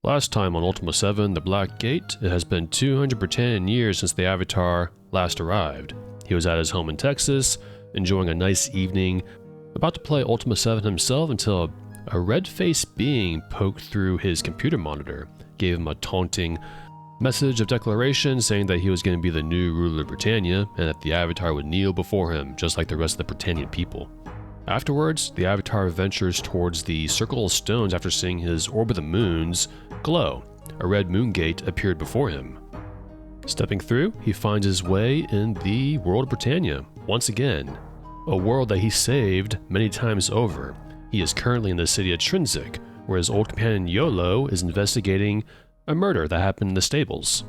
Last time on Ultima VII, the Black Gate, it has been 200 Britannian years since the Avatar last arrived. He was at his home in Texas, enjoying a nice evening, about to play Ultima VII himself until a red-faced being poked through his computer monitor, gave him a taunting message of declaration saying that he was going to be the new ruler of Britannia and that the Avatar would kneel before him, just like the rest of the Britannian people. Afterwards, the Avatar ventures towards the Circle of Stones after seeing his Orb of the Moons glow. A red moon gate appeared before him. Stepping through, he finds his way in the world of Britannia, once again. A world that he saved many times over. He is currently in the city of Trinzik, where his old companion Yolo is investigating a murder that happened in the stables.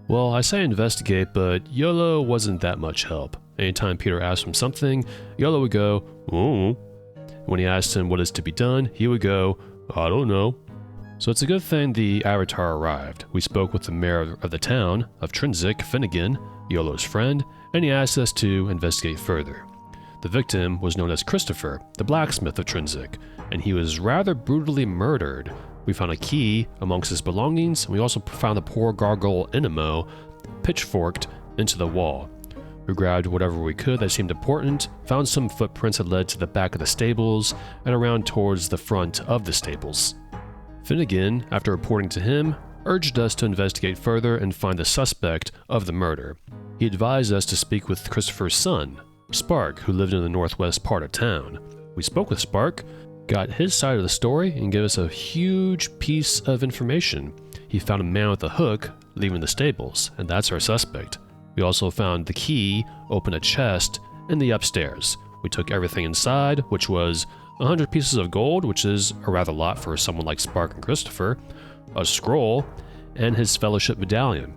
Well, I say investigate, but Yolo wasn't that much help. Anytime Peter asked him something, Yolo would go, "Oh." When he asked him what is to be done, he would go, "I don't know." So it's a good thing the Avatar arrived. We spoke with the mayor of the town of Trinzik, Finnegan, Yolo's friend, and he asked us to investigate further. The victim was known as Christopher, the blacksmith of Trinzik, and he was rather brutally murdered. We found a key amongst his belongings, and we also found the poor gargoyle Enemo pitchforked into the wall. We grabbed whatever we could that seemed important, found some footprints that led to the back of the stables, and around towards the front of the stables. Finnegan, after reporting to him, urged us to investigate further and find the suspect of the murder. He advised us to speak with Christopher's son, Spark, who lived in the northwest part of town. We spoke with Spark, got his side of the story, and gave us a huge piece of information. He found a man with a hook leaving the stables, and that's our suspect. We also found the key, opened a chest in the upstairs. We took everything inside, which was 100 pieces of gold, which is a rather lot for someone like Spark and Christopher, a scroll, and his fellowship medallion.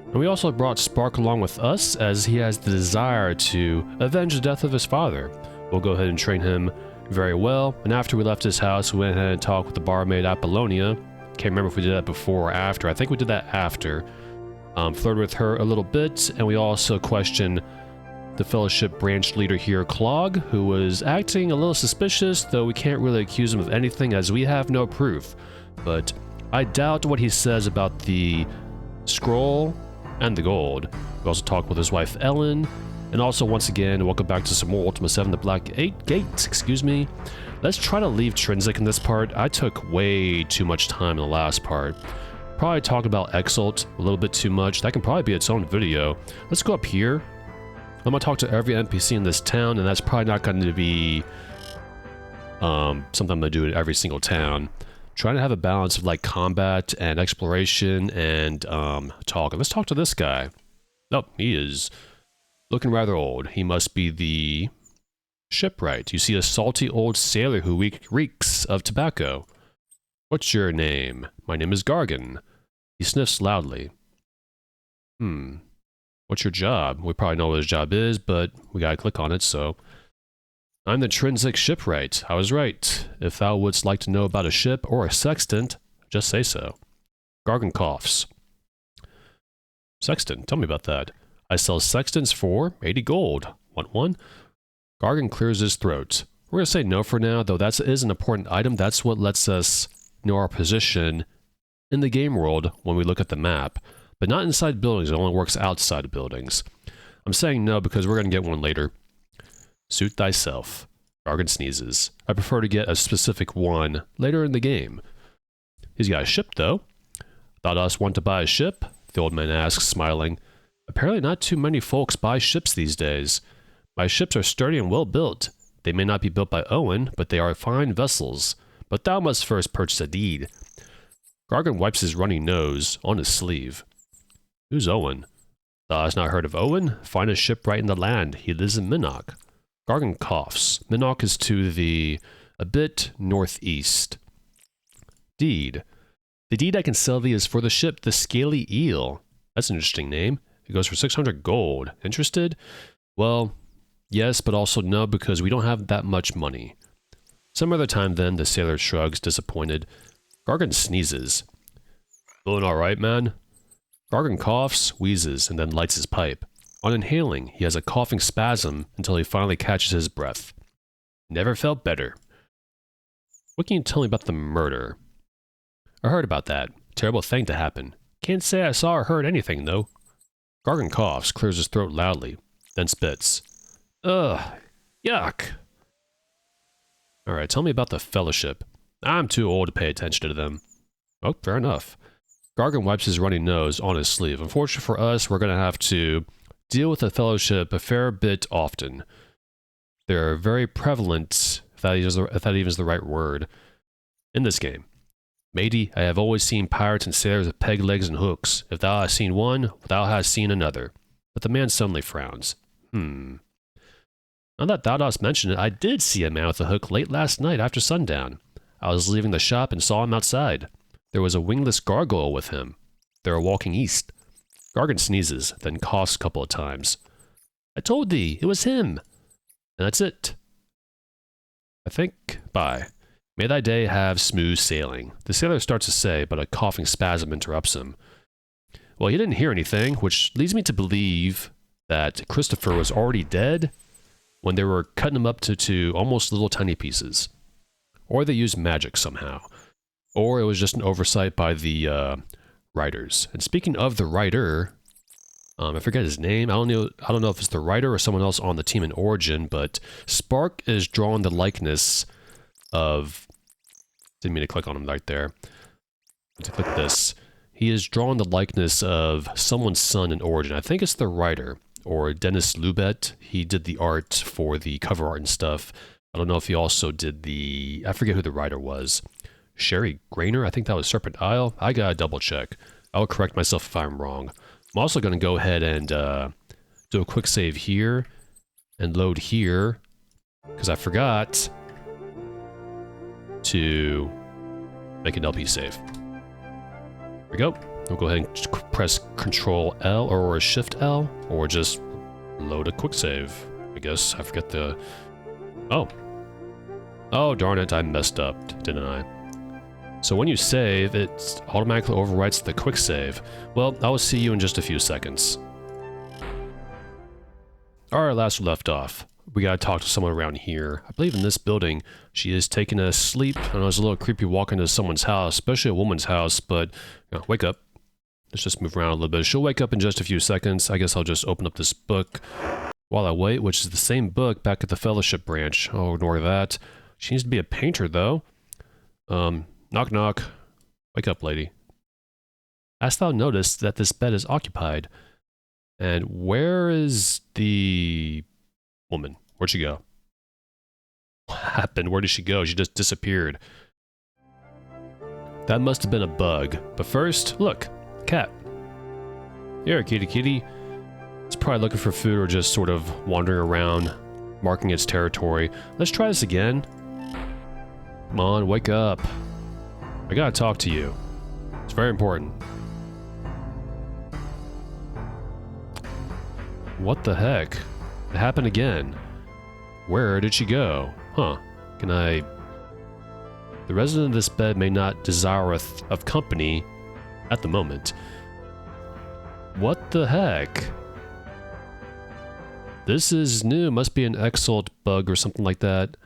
And we also brought Spark along with us as he has the desire to avenge the death of his father. We'll go ahead and train him very well, and after we left his house, we went ahead and talked with the barmaid Apollonia. Can't remember if we did that before or after. I think we did that after. Flirted with her a little bit, and we also questioned the Fellowship branch leader here, Clog, who was acting a little suspicious, though we can't really accuse him of anything as we have no proof. But I doubt what he says about the scroll and the gold. We also talked with his wife Ellen, and also once again, welcome back to some more Ultima VII, the Black Gate, excuse me. Let's try to leave Trinzik in this part. I took way too much time in the last part. Probably talked about Exalt a little bit too much. That can probably be its own video. Let's go up here. I'm gonna talk to every NPC in this town, and that's probably not going to be something I'm gonna do in every single town. Trying to have a balance of like combat and exploration and talk. Let's talk to this guy. Oh, he is looking rather old. He must be the shipwright. You see a salty old sailor who reeks of tobacco. What's your name? My name is Gargan. He sniffs loudly. What's your job? We probably know what his job is, but we gotta click on it, so. I'm the Trinzik shipwright. I was right. If thou wouldst like to know about a ship or a sextant, just say so. Gargan coughs. Sextant, tell me about that. I sell sextants for 80 gold. Want one? Gargan clears his throat. We're gonna say no for now, though that is an important item. That's what lets us know our position in the game world when we look at the map. But not inside buildings, it only works outside of buildings. I'm saying no because we're gonna get one later. Suit thyself. Gargan sneezes. I prefer to get a specific one later in the game. He's got a ship though. Thought us want to buy a ship? The old man asks, smiling. Apparently not too many folks buy ships these days. My ships are sturdy and well built. They may not be built by Owen, but they are fine vessels. But thou must first purchase a deed. Gargan wipes his runny nose on his sleeve. Who's Owen? Thou hast not heard of Owen? Finest shipwright in the land. He lives in Minnock. Gargan coughs. Minnock is to the a bit northeast. Deed. The deed I can sell thee is for the ship, the Scaly Eel. That's an interesting name. It goes for 600 gold. Interested? Well, yes, but also no, because we don't have that much money. Some other time then, the sailor shrugs, disappointed. Gargan sneezes. Feeling alright, man? Gargan coughs, wheezes, and then lights his pipe. On inhaling, he has a coughing spasm until he finally catches his breath. Never felt better. What can you tell me about the murder? I heard about that. Terrible thing to happen. Can't say I saw or heard anything, though. Gargan coughs, clears his throat loudly, then spits. Ugh. Yuck. Alright, tell me about the Fellowship. I'm too old to pay attention to them. Oh, fair enough. Gargan wipes his runny nose on his sleeve. Unfortunately for us, we're going to have to deal with the Fellowship a fair bit often. They're very prevalent, if that even is the right word, in this game. Matey, I have always seen pirates and sailors with peg legs and hooks. If thou hast seen one, thou hast seen another. But the man suddenly frowns. Now that thou dost mention it, I did see a man with a hook late last night after sundown. I was leaving the shop and saw him outside. There was a wingless gargoyle with him. They were walking east. Gargan sneezes, then coughs a couple of times. I told thee, it was him. And that's it. I think, bye. May thy day have smooth sailing. The sailor starts to say, but a coughing spasm interrupts him. Well, he didn't hear anything, which leads me to believe that Christopher was already dead when they were cutting him up to almost little tiny pieces. Or they used magic somehow. Or it was just an oversight by the writers. And speaking of the writer, I forget his name. I don't know if it's the writer or someone else on the team in Origin, but Spark is drawing the likeness of... Didn't mean to click on him right there. To click this. He is drawing the likeness of someone's son in Origin. I think it's the writer, or Dennis Lubet. He did the art for the cover art and stuff. I don't know if he also did the... I forget who the writer was. Sherry Grainer? I think that was Serpent Isle. I gotta double check. I'll correct myself if I'm wrong. I'm also gonna go ahead and do a quick save here and load here because I forgot to make an LP save. There we go. We'll go ahead and press Control L or Shift L or just load a quick save. I guess I forget the... Oh, darn it, I messed up, didn't I? So when you save, it automatically overwrites the quick save. Well, I will see you in just a few seconds. Alright, last we left off. We gotta talk to someone around here. I believe in this building, she is taking a sleep. I know it's a little creepy walking into someone's house, especially a woman's house, but wake up. Let's just move around a little bit. She'll wake up in just a few seconds. I guess I'll just open up this book while I wait, which is the same book back at the Fellowship branch. Oh, ignore that. She needs to be a painter, though. Knock, knock. Wake up, lady. Hast thou noticed that this bed is occupied? And where is the woman? Where'd she go? What happened? Where did she go? She just disappeared. That must have been a bug. But first, look. Cat. Here, kitty kitty. It's probably looking for food or just sort of wandering around, marking its territory. Let's try this again. Come on, wake up. I gotta talk to you. It's very important. What the heck? It happened again. Where did she go? Huh. Can I... The resident of this bed may not desireth of company at the moment. What the heck? This is new. Must be an Exalt bug or something like that.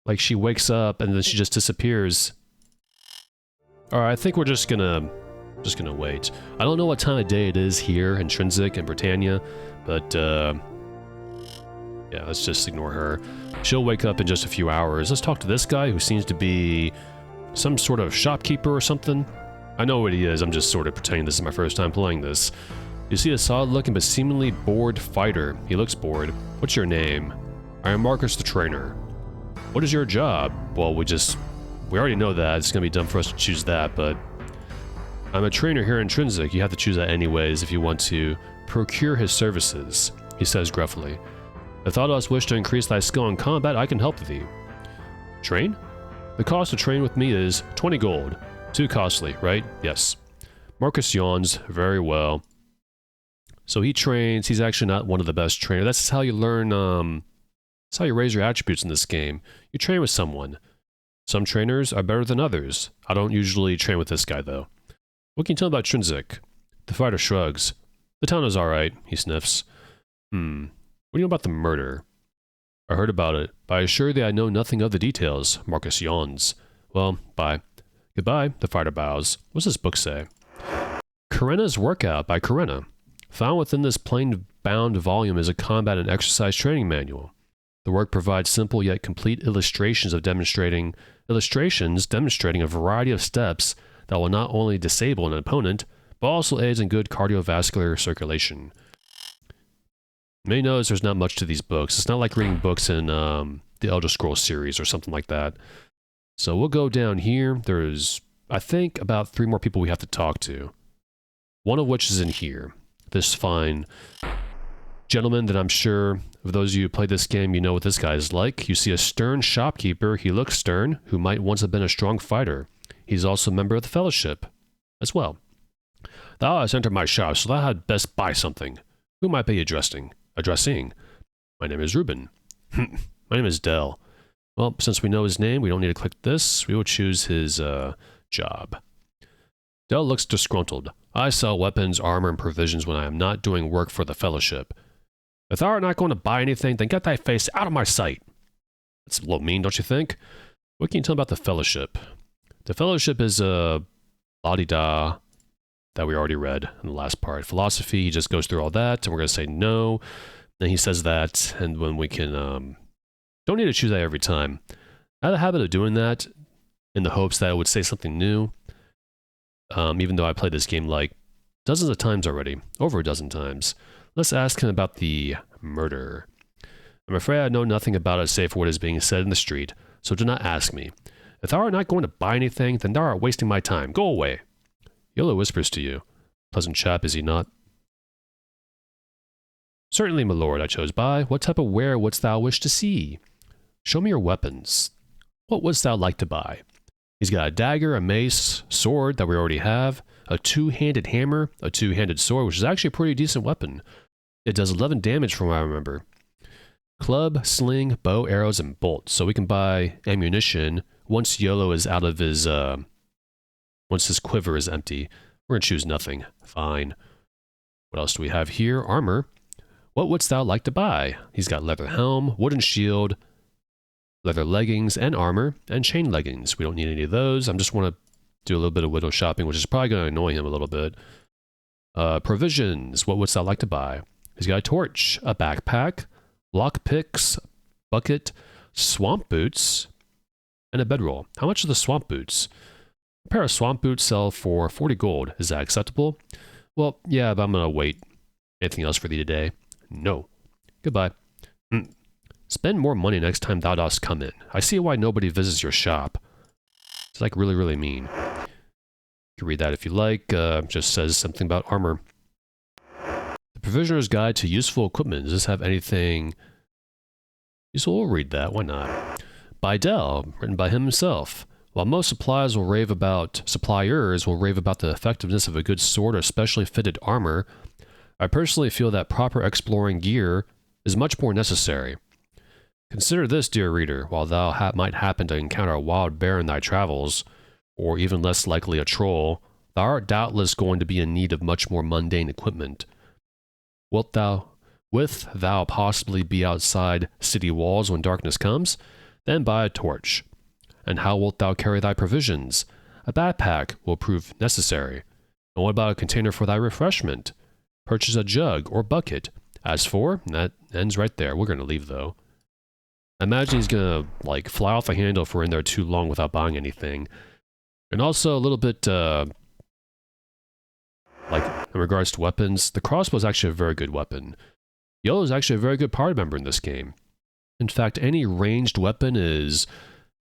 Like she wakes up and then she just disappears. Alright, I think we're just gonna wait. I don't know what time of day it is here, Intrinsic and Britannia, but yeah, let's just ignore her. She'll wake up in just a few hours. Let's talk to this guy who seems to be some sort of shopkeeper or something. I know what he is, I'm just sort of pretending this is my first time playing this. You see a solid-looking but seemingly bored fighter. He looks bored. What's your name? I am Marcus the Trainer. What is your job? Well, we already know that. It's gonna be dumb for us to choose that, but... I'm a trainer here in Intrinsic. You have to choose that anyways if you want to procure his services, he says gruffly. If thou dost wish to increase thy skill in combat, I can help thee. Train? The cost to train with me is 20 gold. Too costly, right? Yes. Marcus yawns. Very well. So he trains. He's actually not one of the best trainers. That's how you learn, that's how you raise your attributes in this game. You train with someone. Some trainers are better than others. I don't usually train with this guy, though. What can you tell about Intrinsic? The fighter shrugs. The town is alright, he sniffs. What do you know about the murder? I heard about it, but I assure thee I know nothing of the details. Marcus yawns. Well, bye. Goodbye, the fighter bows. What's this book say? Karena's Workout by Karena. Found within this plain-bound volume is a combat and exercise training manual. The work provides simple yet complete illustrations demonstrating a variety of steps that will not only disable an opponent, but also aids in good cardiovascular circulation. You may notice there's not much to these books. It's not like reading books in the Elder Scrolls series or something like that. So we'll go down here. There's, I think, about 3 more people we have to talk to. One of which is in here. This fine gentleman that I'm sure, of those of you who play this game, you know what this guy is like. You see a stern shopkeeper, he looks stern, who might once have been a strong fighter. He's also a member of the Fellowship as well. Thou hast entered my shop, so thou had best buy something. Who might be addressing? My name is Reuben. My name is Dell. Well, since we know his name, we don't need to click this. We will choose his job. Dell looks disgruntled. I sell weapons, armor, and provisions when I am not doing work for the Fellowship. If thou art not going to buy anything, then get thy face out of my sight. That's a little mean, don't you think? What can you tell me about the Fellowship? The Fellowship is a la-di-da that we already read in the last part. Philosophy, he just goes through all that, and we're going to say no. Then he says that, and when we can... don't need to choose that every time. I had a habit of doing that in the hopes that it would say something new. Even though I played this game like dozens of times already, over a dozen times. Let's ask him about the murder. I'm afraid I know nothing about it save for what is being said in the street, so do not ask me. If thou art not going to buy anything, then thou art wasting my time. Go away. Yolo whispers to you. Pleasant chap, is he not? Certainly, my lord, I chose by. What type of ware wouldst thou wish to see? Show me your weapons. What wouldst thou like to buy? He's got a dagger, a mace, sword that we already have, a 2-handed hammer, a 2-handed sword, which is actually a pretty decent weapon. It does 11 damage from what I remember. Club, sling, bow, arrows, and bolts. So we can buy ammunition once Yolo is out of his, once his quiver is empty. We're going to choose nothing. Fine. What else do we have here? Armor. What wouldst thou like to buy? He's got leather helm, wooden shield, leather leggings and armor, and chain leggings. We don't need any of those. I just want to do a little bit of window shopping, which is probably going to annoy him a little bit. Provisions. What wouldst thou like to buy? He's got a torch, a backpack, lock picks, bucket, swamp boots, and a bedroll. How much are the swamp boots? A pair of swamp boots sell for 40 gold. Is that acceptable? Well, yeah, but I'm going to wait. Anything else for thee today? No. Goodbye. Spend more money next time thou dost come in. I see why nobody visits your shop. It's like really, really mean. You can read that if you like. Just says something about armor. The Provisioner's Guide to Useful Equipment. Does this have anything useful? We'll read that. Why not? By Dell, written by him himself. While most suppliers will rave about the effectiveness of a good sword or specially fitted armor, I personally feel that proper exploring gear is much more necessary. Consider this, dear reader, while thou might happen to encounter a wild bear in thy travels, or even less likely a troll, thou art doubtless going to be in need of much more mundane equipment. Wilt thou possibly be outside city walls when darkness comes? Then buy a torch. And how wilt thou carry thy provisions? A backpack will prove necessary. And what about a container for thy refreshment? Purchase a jug or bucket. As for, that ends right there. We're going to leave, though. I imagine he's going to, like, fly off the handle if we're in there too long without buying anything. And also a little bit, like, in regards to weapons, the crossbow is actually a very good weapon. Yolo is actually a very good party member in this game. In fact, any ranged weapon is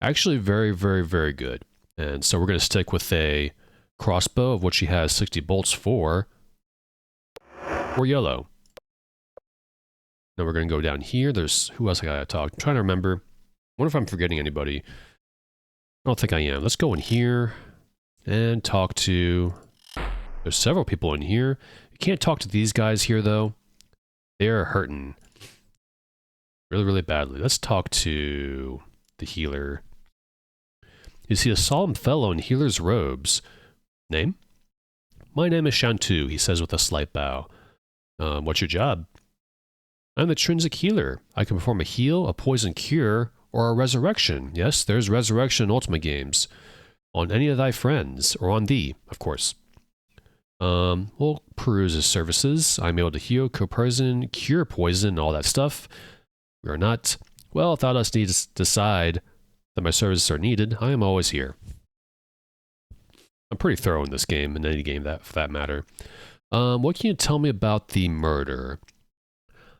actually very, very, very good. And so we're going to stick with a crossbow, of which he has 60 bolts for Yolo. Now we're going to go down here. There's, who else I got to talk? I'm trying to remember. I wonder if I'm forgetting anybody. I don't think I am. Let's go in here and talk to... There's several people in here. You can't talk to these guys here, though. They're hurting really, really badly. Let's talk to the healer. You see a solemn fellow in healer's robes. Name? My name is Shantu, he says with a slight bow. What's your job? I'm the Trinsic Healer. I can perform a heal, a poison cure, or a resurrection. Yes, there's resurrection in Ultima games. On any of thy friends, or on thee, of course. We'll peruse his services. I'm able to heal, co-poison, cure poison, all that stuff. We are not. Well, without us need to decide that my services are needed, I am always here. I'm pretty thorough in this game, in any game for that matter. What can you tell me about the murder?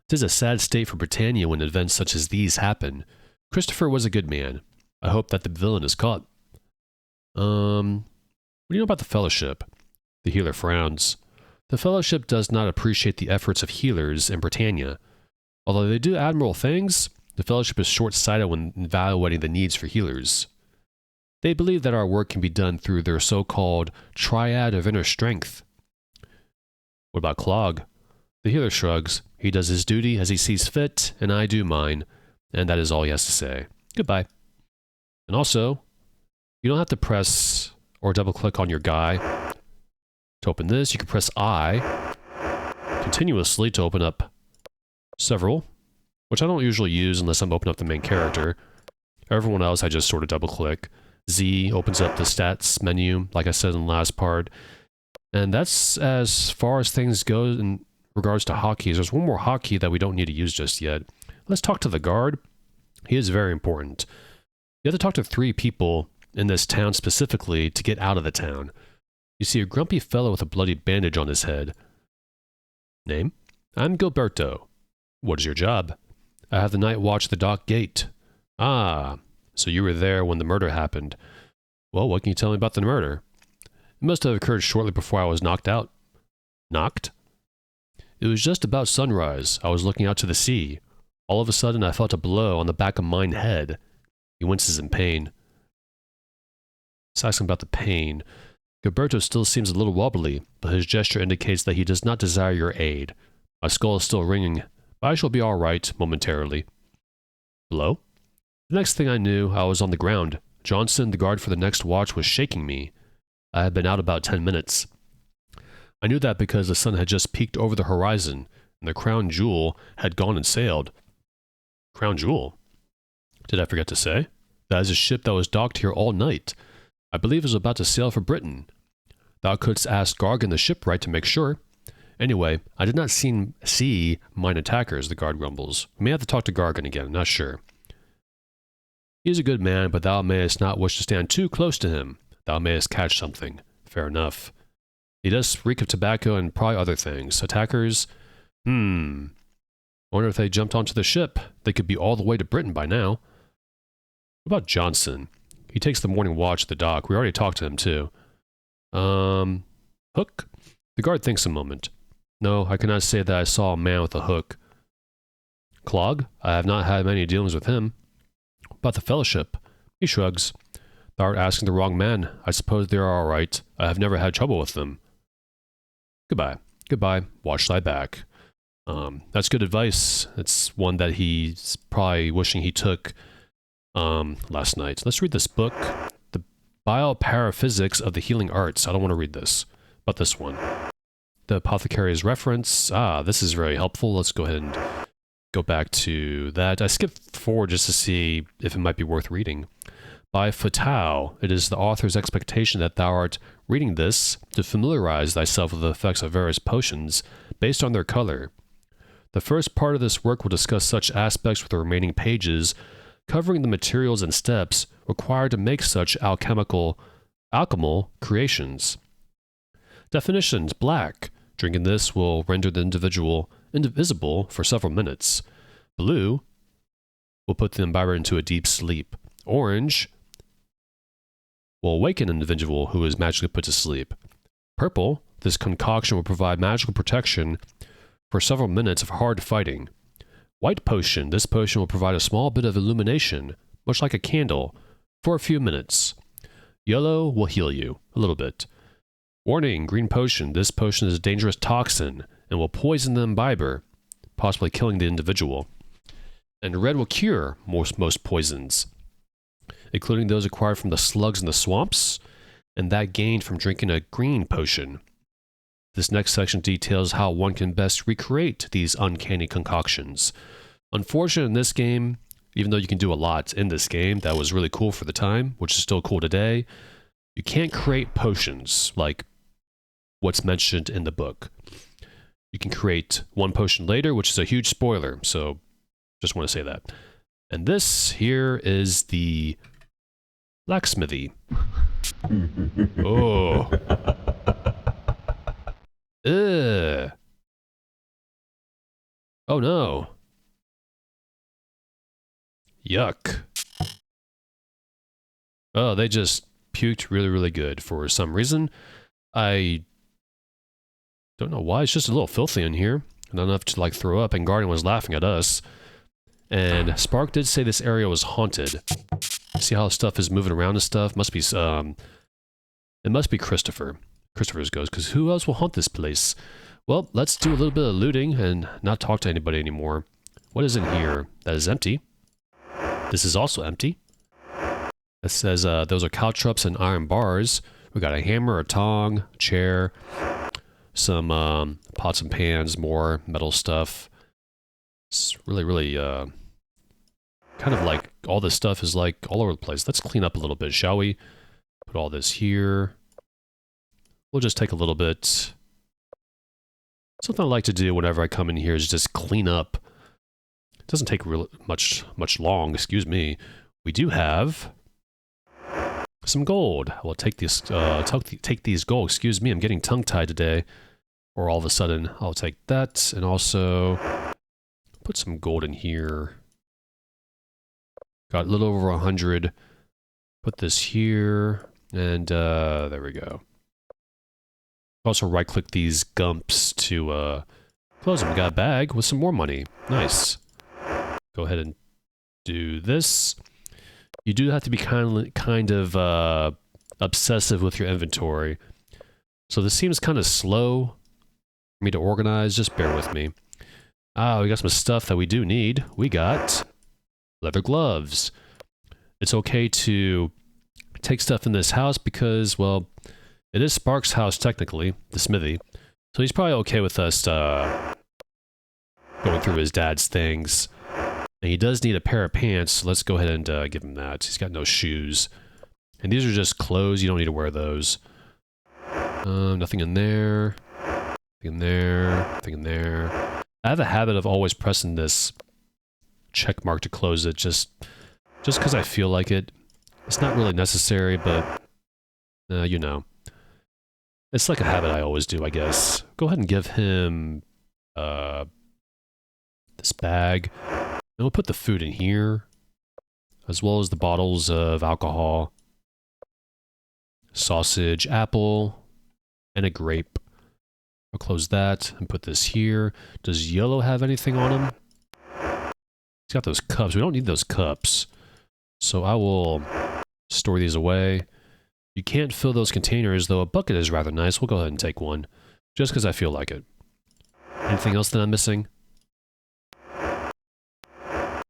It is a sad state for Britannia when events such as these happen. Christopher was a good man. I hope that the villain is caught. What do you know about the Fellowship? The healer frowns. The Fellowship does not appreciate the efforts of healers in Britannia. Although they do admirable things, the Fellowship is short-sighted when evaluating the needs for healers. They believe that our work can be done through their so-called triad of inner strength. What about Clog? The healer shrugs. He does his duty as he sees fit, and I do mine. And that is all he has to say. Goodbye. And also, you don't have to press or double-click on your guy. To open this, you can press I continuously to open up several, which I don't usually use unless I'm opening up the main character. Everyone else, I just sort of double-click. Z opens up the stats menu, like I said in the last part. And that's as far as things go in regards to hotkeys. There's one more hotkey that we don't need to use just yet. Let's talk to the guard. He is very important. You have to talk to 3 people in this town specifically to get out of the town. You see a grumpy fellow with a bloody bandage on his head. Name? I'm Gilberto. What is your job? I have the night watch the dock gate. Ah, so you were there when the murder happened. Well, what can you tell me about the murder? It must have occurred shortly before I was knocked out. Knocked? It was just about sunrise. I was looking out to the sea. All of a sudden, I felt a blow on the back of mine head. He winces in pain. Let's ask him about the pain. Gilberto still seems a little wobbly, but his gesture indicates that he does not desire your aid. My skull is still ringing, but I shall be all right momentarily. Hello? The next thing I knew, I was on the ground. Johnson, the guard for the next watch, was shaking me. I had been out about 10 minutes. I knew that because the sun had just peeked over the horizon, and the Crown Jewel had gone and sailed. Crown Jewel? Did I forget to say? That is a ship that was docked here all night. I believe it was about to sail for Britain. Thou couldst ask Gargan the shipwright to make sure. Anyway, I did not see mine attackers, the guard grumbles. We may have to talk to Gargan again, not sure. He is a good man, but thou mayest not wish to stand too close to him. Thou mayest catch something. Fair enough. He does reek of tobacco and probably other things. Attackers? I wonder if they jumped onto the ship. They could be all the way to Britain by now. What about Johnson? He takes the morning watch at the dock. We already talked to him, too. Hook? The guard thinks a moment. No, I cannot say that I saw a man with a hook. Clog? I have not had many dealings with him. About the Fellowship? He shrugs. Thou art asking the wrong man. I suppose they are all right. I have never had trouble with them. Goodbye. Goodbye. Watch thy back. That's good advice. It's one that he's probably wishing he took last night. Let's read this book. The Bioparaphysics of the Healing Arts. I don't want to read this, but this one. The Apothecary's reference. This is very helpful. Let's go ahead and go back to that. I skipped forward just to see if it might be worth reading. By Fatau, it is the author's expectation that thou art reading this to familiarize thyself with the effects of various potions based on their color. The first part of this work will discuss such aspects with the remaining pages, covering the materials and steps required to make such alchemical creations. Definitions: black. Drinking this will render the individual invisible for several minutes. Blue will put the imbiber into a deep sleep. Orange will awaken an individual who is magically put to sleep. Purple, this concoction will provide magical protection for several minutes of hard fighting. White potion, this potion will provide a small bit of illumination, much like a candle, for a few minutes. Yellow will heal you, a little bit. Warning, green potion, this potion is a dangerous toxin and will poison the imbiber, possibly killing the individual. And red will cure most poisons, including those acquired from the slugs in the swamps, and that gained from drinking a green potion. This next section details how one can best recreate these uncanny concoctions. Unfortunately, in this game, even though you can do a lot in this game that was really cool for the time, which is still cool today, you can't create potions like what's mentioned in the book. You can create one potion later, which is a huge spoiler, so just want to say that. And this here is the blacksmithy. Oh. Ugh. Oh no. Yuck. Oh, they just puked really, really good for some reason. I don't know why. It's just a little filthy in here. Not enough to like throw up, and Guardian was laughing at us. And Spark did say this area was haunted. See how stuff is moving around and stuff? Must be, it must be Christopher. Christopher's ghost, because who else will haunt this place? Well, let's do a little bit of looting and not talk to anybody anymore. What is in here? That is empty. This is also empty. It says those are caltrops and iron bars. We got a hammer, a tong, a chair, some pots and pans, more metal stuff. It's really, really kind of like all this stuff is like all over the place. Let's clean up a little bit, shall we? Put all this here. We'll just take a little bit. Something I like to do whenever I come in here is just clean up. It doesn't take real much long, excuse me. We do have some gold. I will take this take these gold, excuse me, I'm getting tongue-tied today. Or all of a sudden, I'll take that and also put some gold in here. Got a little over 100. Put this here, and there we go. Also right-click these gumps to close them. We got a bag with some more money. Nice. Go ahead and do this. You do have to be kind of obsessive with your inventory. So this seems kind of slow for me to organize. Just bear with me. Ah, we got some stuff that we do need. We got leather gloves. It's okay to take stuff in this house because, well, it is Spark's house technically, the smithy. So he's probably okay with us going through his dad's things. And he does need a pair of pants, so let's go ahead and give him that. He's got no shoes. And these are just clothes, you don't need to wear those. Nothing in there. Nothing in there. Nothing in there. I have a habit of always pressing this check mark to close it, just because I feel like it. It's not really necessary, but, you know. It's like a habit I always do, I guess. Go ahead and give him this bag. And we'll put the food in here, as well as the bottles of alcohol, sausage, apple, and a grape. I'll close that and put this here. Does Yellow have anything on him? He's got those cups. We don't need those cups. So I will store these away. You can't fill those containers, though a bucket is rather nice. We'll go ahead and take one, just because I feel like it. Anything else that I'm missing?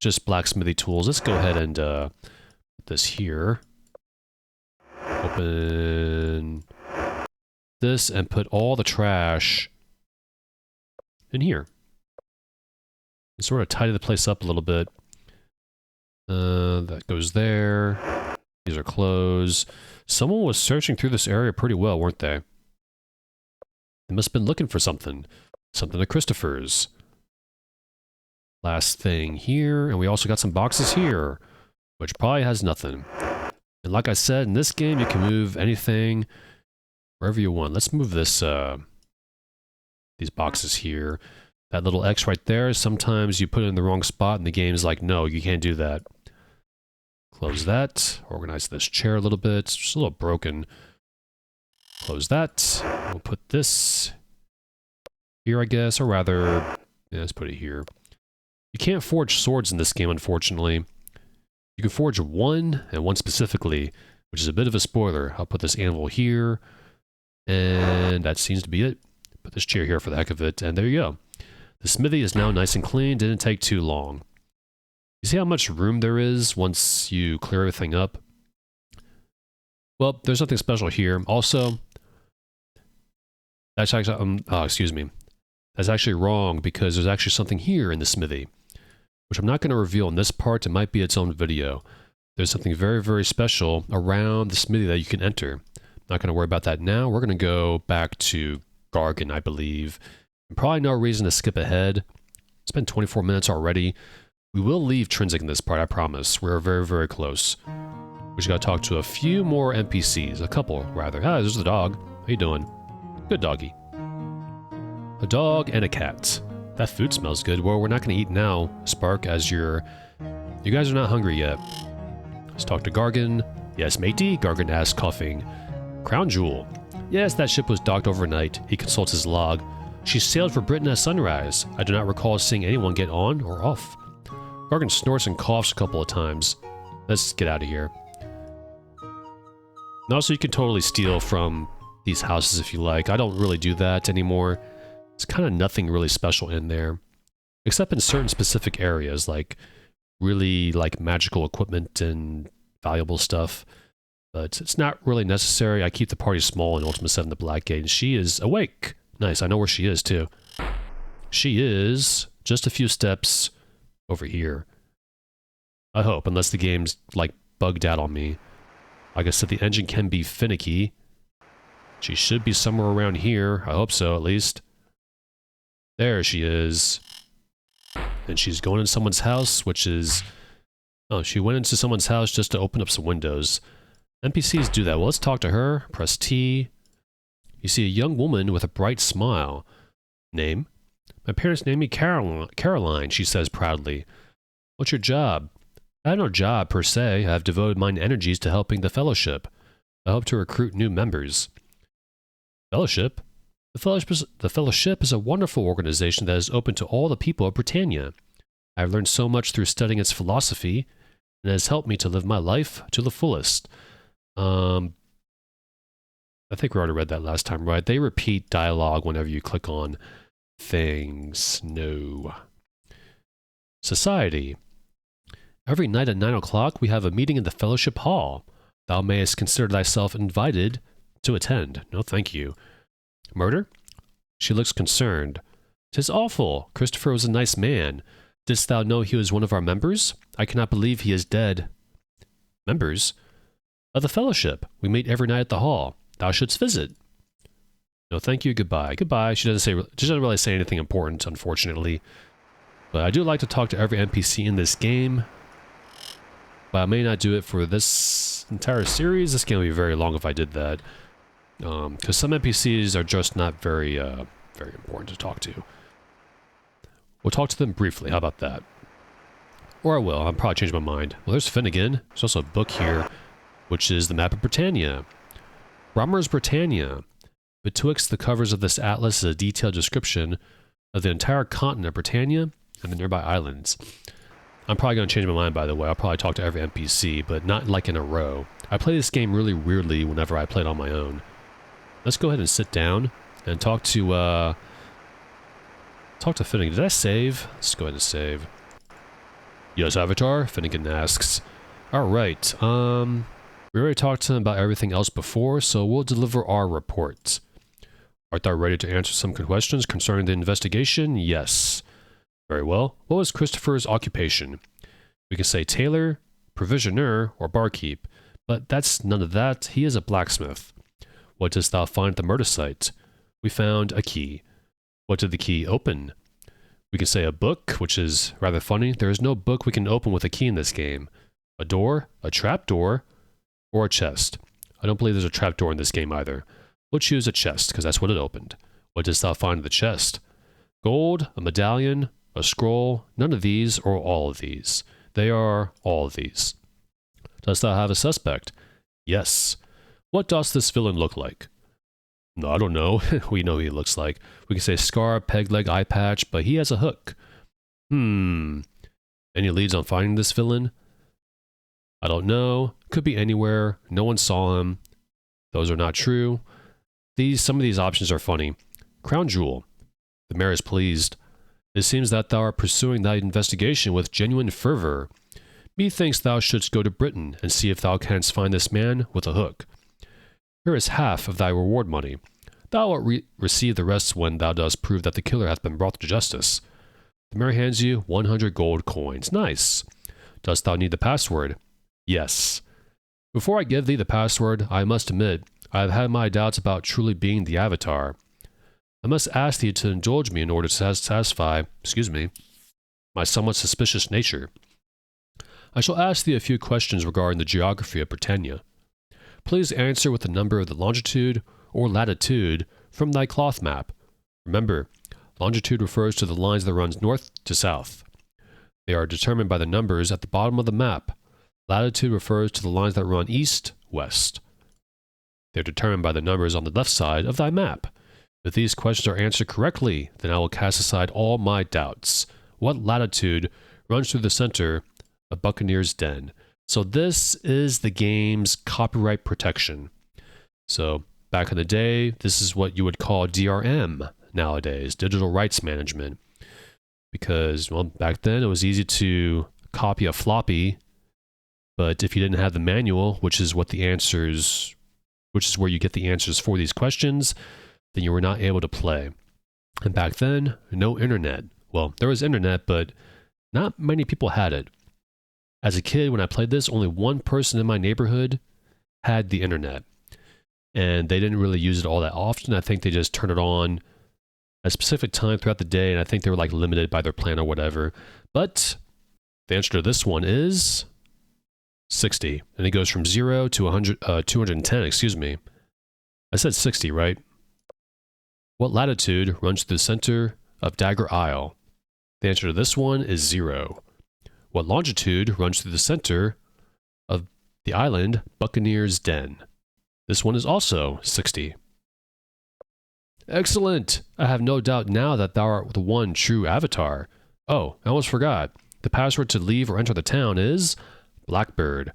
Just blacksmithy tools. Let's go ahead and put this here. Open this and put all the trash in here. And sort of tidy the place up a little bit. That goes there. These are clothes. Someone was searching through this area pretty well, weren't they? They must have been looking for something. Something at Christopher's. Last thing here, and we also got some boxes here, which probably has nothing. And like I said, in this game, you can move anything wherever you want. Let's move this, these boxes here. That little X right there, sometimes you put it in the wrong spot, and the game's like, no, you can't do that. Close that. Organize this chair a little bit. It's just a little broken. Close that. We'll put this here, I guess, or rather, yeah, let's put it here. You can't forge swords in this game, unfortunately. You can forge one, and one specifically, which is a bit of a spoiler. I'll put this anvil here, and that seems to be it. Put this chair here for the heck of it, and there you go. The smithy is now nice and clean. Didn't take too long. You see how much room there is once you clear everything up? Well, there's nothing special here. Also, that's actually, excuse me. That's actually wrong, because there's actually something here in the smithy. which I'm not going to reveal in this part. It might be its own video. There's something very, very special around the smithy that you can enter. Not going to worry about that now. We're going to go back to Gargan, I believe. And probably no reason to skip ahead. It's been 24 minutes already. We will leave Trinsic in this part, I promise. We're very, very close. We just got to talk to a few more NPCs. A couple, rather. Ah, there's the dog. How you doing? Good doggy. A dog and a cat. That food smells good. Well, we're not going to eat now, Spark, as you guys are not hungry yet. Let's talk to Gargan. Yes, matey? Gargan asks, coughing. Crown Jewel. Yes, that ship was docked overnight. He consults his log. She sailed for Britain at sunrise. I do not recall seeing anyone get on or off. Gargan snorts and coughs a couple of times. Let's get out of here. And also, you can totally steal from these houses if you like. I don't really do that anymore. There's kind of nothing really special in there. Except in certain specific areas, like really like magical equipment and valuable stuff. But it's not really necessary. I keep the party small in Ultima VII the Black Gate, and she is awake. Nice, I know where she is too. She is just a few steps over here. I hope, unless the game's like bugged out on me. Like I said, the engine can be finicky. She should be somewhere around here. I hope so, at least. There she is. And she's going into someone's house, which is... Oh, she went into someone's house just to open up some windows. NPCs do that. Well, let's talk to her. Press T. You see a young woman with a bright smile. Name? My parents named me Caroline, she says proudly. What's your job? I have no job, per se. I have devoted my energies to helping the Fellowship. I hope to recruit new members. Fellowship? The Fellowship is a wonderful organization that is open to all the people of Britannia. I have learned so much through studying its philosophy, and it has helped me to live my life to the fullest. I think we already read that last time, right? They repeat dialogue whenever you click on things. No. Society. Every night at 9 o'clock we have a meeting in the Fellowship Hall. Thou mayest consider thyself invited to attend. No, thank you. Murder? She looks concerned. 'Tis awful. Christopher was a nice man. Didst thou know he was one of our members? I cannot believe he is dead. Members? Of the Fellowship. We meet every night at the hall. Thou shouldst visit. No, thank you. Goodbye. Goodbye. She doesn't really say anything important, unfortunately. But I do like to talk to every NPC in this game. But I may not do it for this entire series. This game would be very long if I did that. Because some NPCs are just not very important to talk to. We'll talk to them briefly. How about that? Or I will. I'll probably change my mind. Well, there's Finnegan. There's also a book here, which is the map of Britannia. Brommer's Britannia. Betwixt the covers of this atlas is a detailed description of the entire continent of Britannia and the nearby islands. I'm probably going to change my mind, by the way. I'll probably talk to every NPC, but not like in a row. I play this game really weirdly whenever I play it on my own. Let's go ahead and sit down and talk to Finnegan. Did I save? Let's go ahead and save. Yes, Avatar? Finnegan asks. Alright, we already talked to him about everything else before, so we'll deliver our report. Art thou ready to answer some questions concerning the investigation? Yes. Very well. What was Christopher's occupation? We can say tailor, provisioner, or barkeep, but that's none of that. He is a blacksmith. What dost thou find at the murder site? We found a key. What did the key open? We can say a book, which is rather funny. There is no book we can open with a key in this game. A door, a trap door, or a chest. I don't believe there's a trap door in this game either. We'll choose a chest, because that's what it opened. What dost thou find in the chest? Gold, a medallion, a scroll, none of these, or all of these. They are all of these. Dost thou have a suspect? Yes. What does this villain look like? No, I don't know. We know who he looks like. We can say scar, peg leg, eye patch, but he has a hook. Any leads on finding this villain? I don't know. Could be anywhere. No one saw him. Those are not true. Some of these options are funny. Crown Jewel. The mayor is pleased. It seems that thou art pursuing thy investigation with genuine fervor. Methinks thou shouldst go to Britain and see if thou canst find this man with a hook. Here is half of thy reward money. Thou wilt receive the rest when thou dost prove that the killer hath been brought to justice. The mirror hands you 100 gold coins. Nice. Dost thou need the password? Yes. Before I give thee the password, I must admit, I have had my doubts about truly being the Avatar. I must ask thee to indulge me in order to satisfy, my somewhat suspicious nature. I shall ask thee a few questions regarding the geography of Britannia. Please answer with the number of the longitude or latitude from thy cloth map. Remember, longitude refers to the lines that runs north to south. They are determined by the numbers at the bottom of the map. Latitude refers to the lines that run east, west. They are determined by the numbers on the left side of thy map. If these questions are answered correctly, then I will cast aside all my doubts. What latitude runs through the center of Buccaneer's Den? So this is the game's copyright protection. So back in the day, this is what you would call DRM nowadays, digital rights management. Because, well, back then it was easy to copy a floppy, but if you didn't have the manual, which is where you get the answers for these questions, then you were not able to play. And back then, no internet. Well, there was internet, but not many people had it. As a kid, when I played this, only one person in my neighborhood had the internet. And they didn't really use it all that often. I think they just turned it on at a specific time throughout the day, and I think they were like limited by their plan or whatever. But the answer to this one is 60. And it goes from 0 to 210, excuse me. I said 60, right? What latitude runs through the center of Dagger Isle? The answer to this one is 0. What longitude runs through the center of the island Buccaneer's Den? This one is also 60. Excellent! I have no doubt now that thou art the one true Avatar. Oh, I almost forgot. The password to leave or enter the town is Blackbird.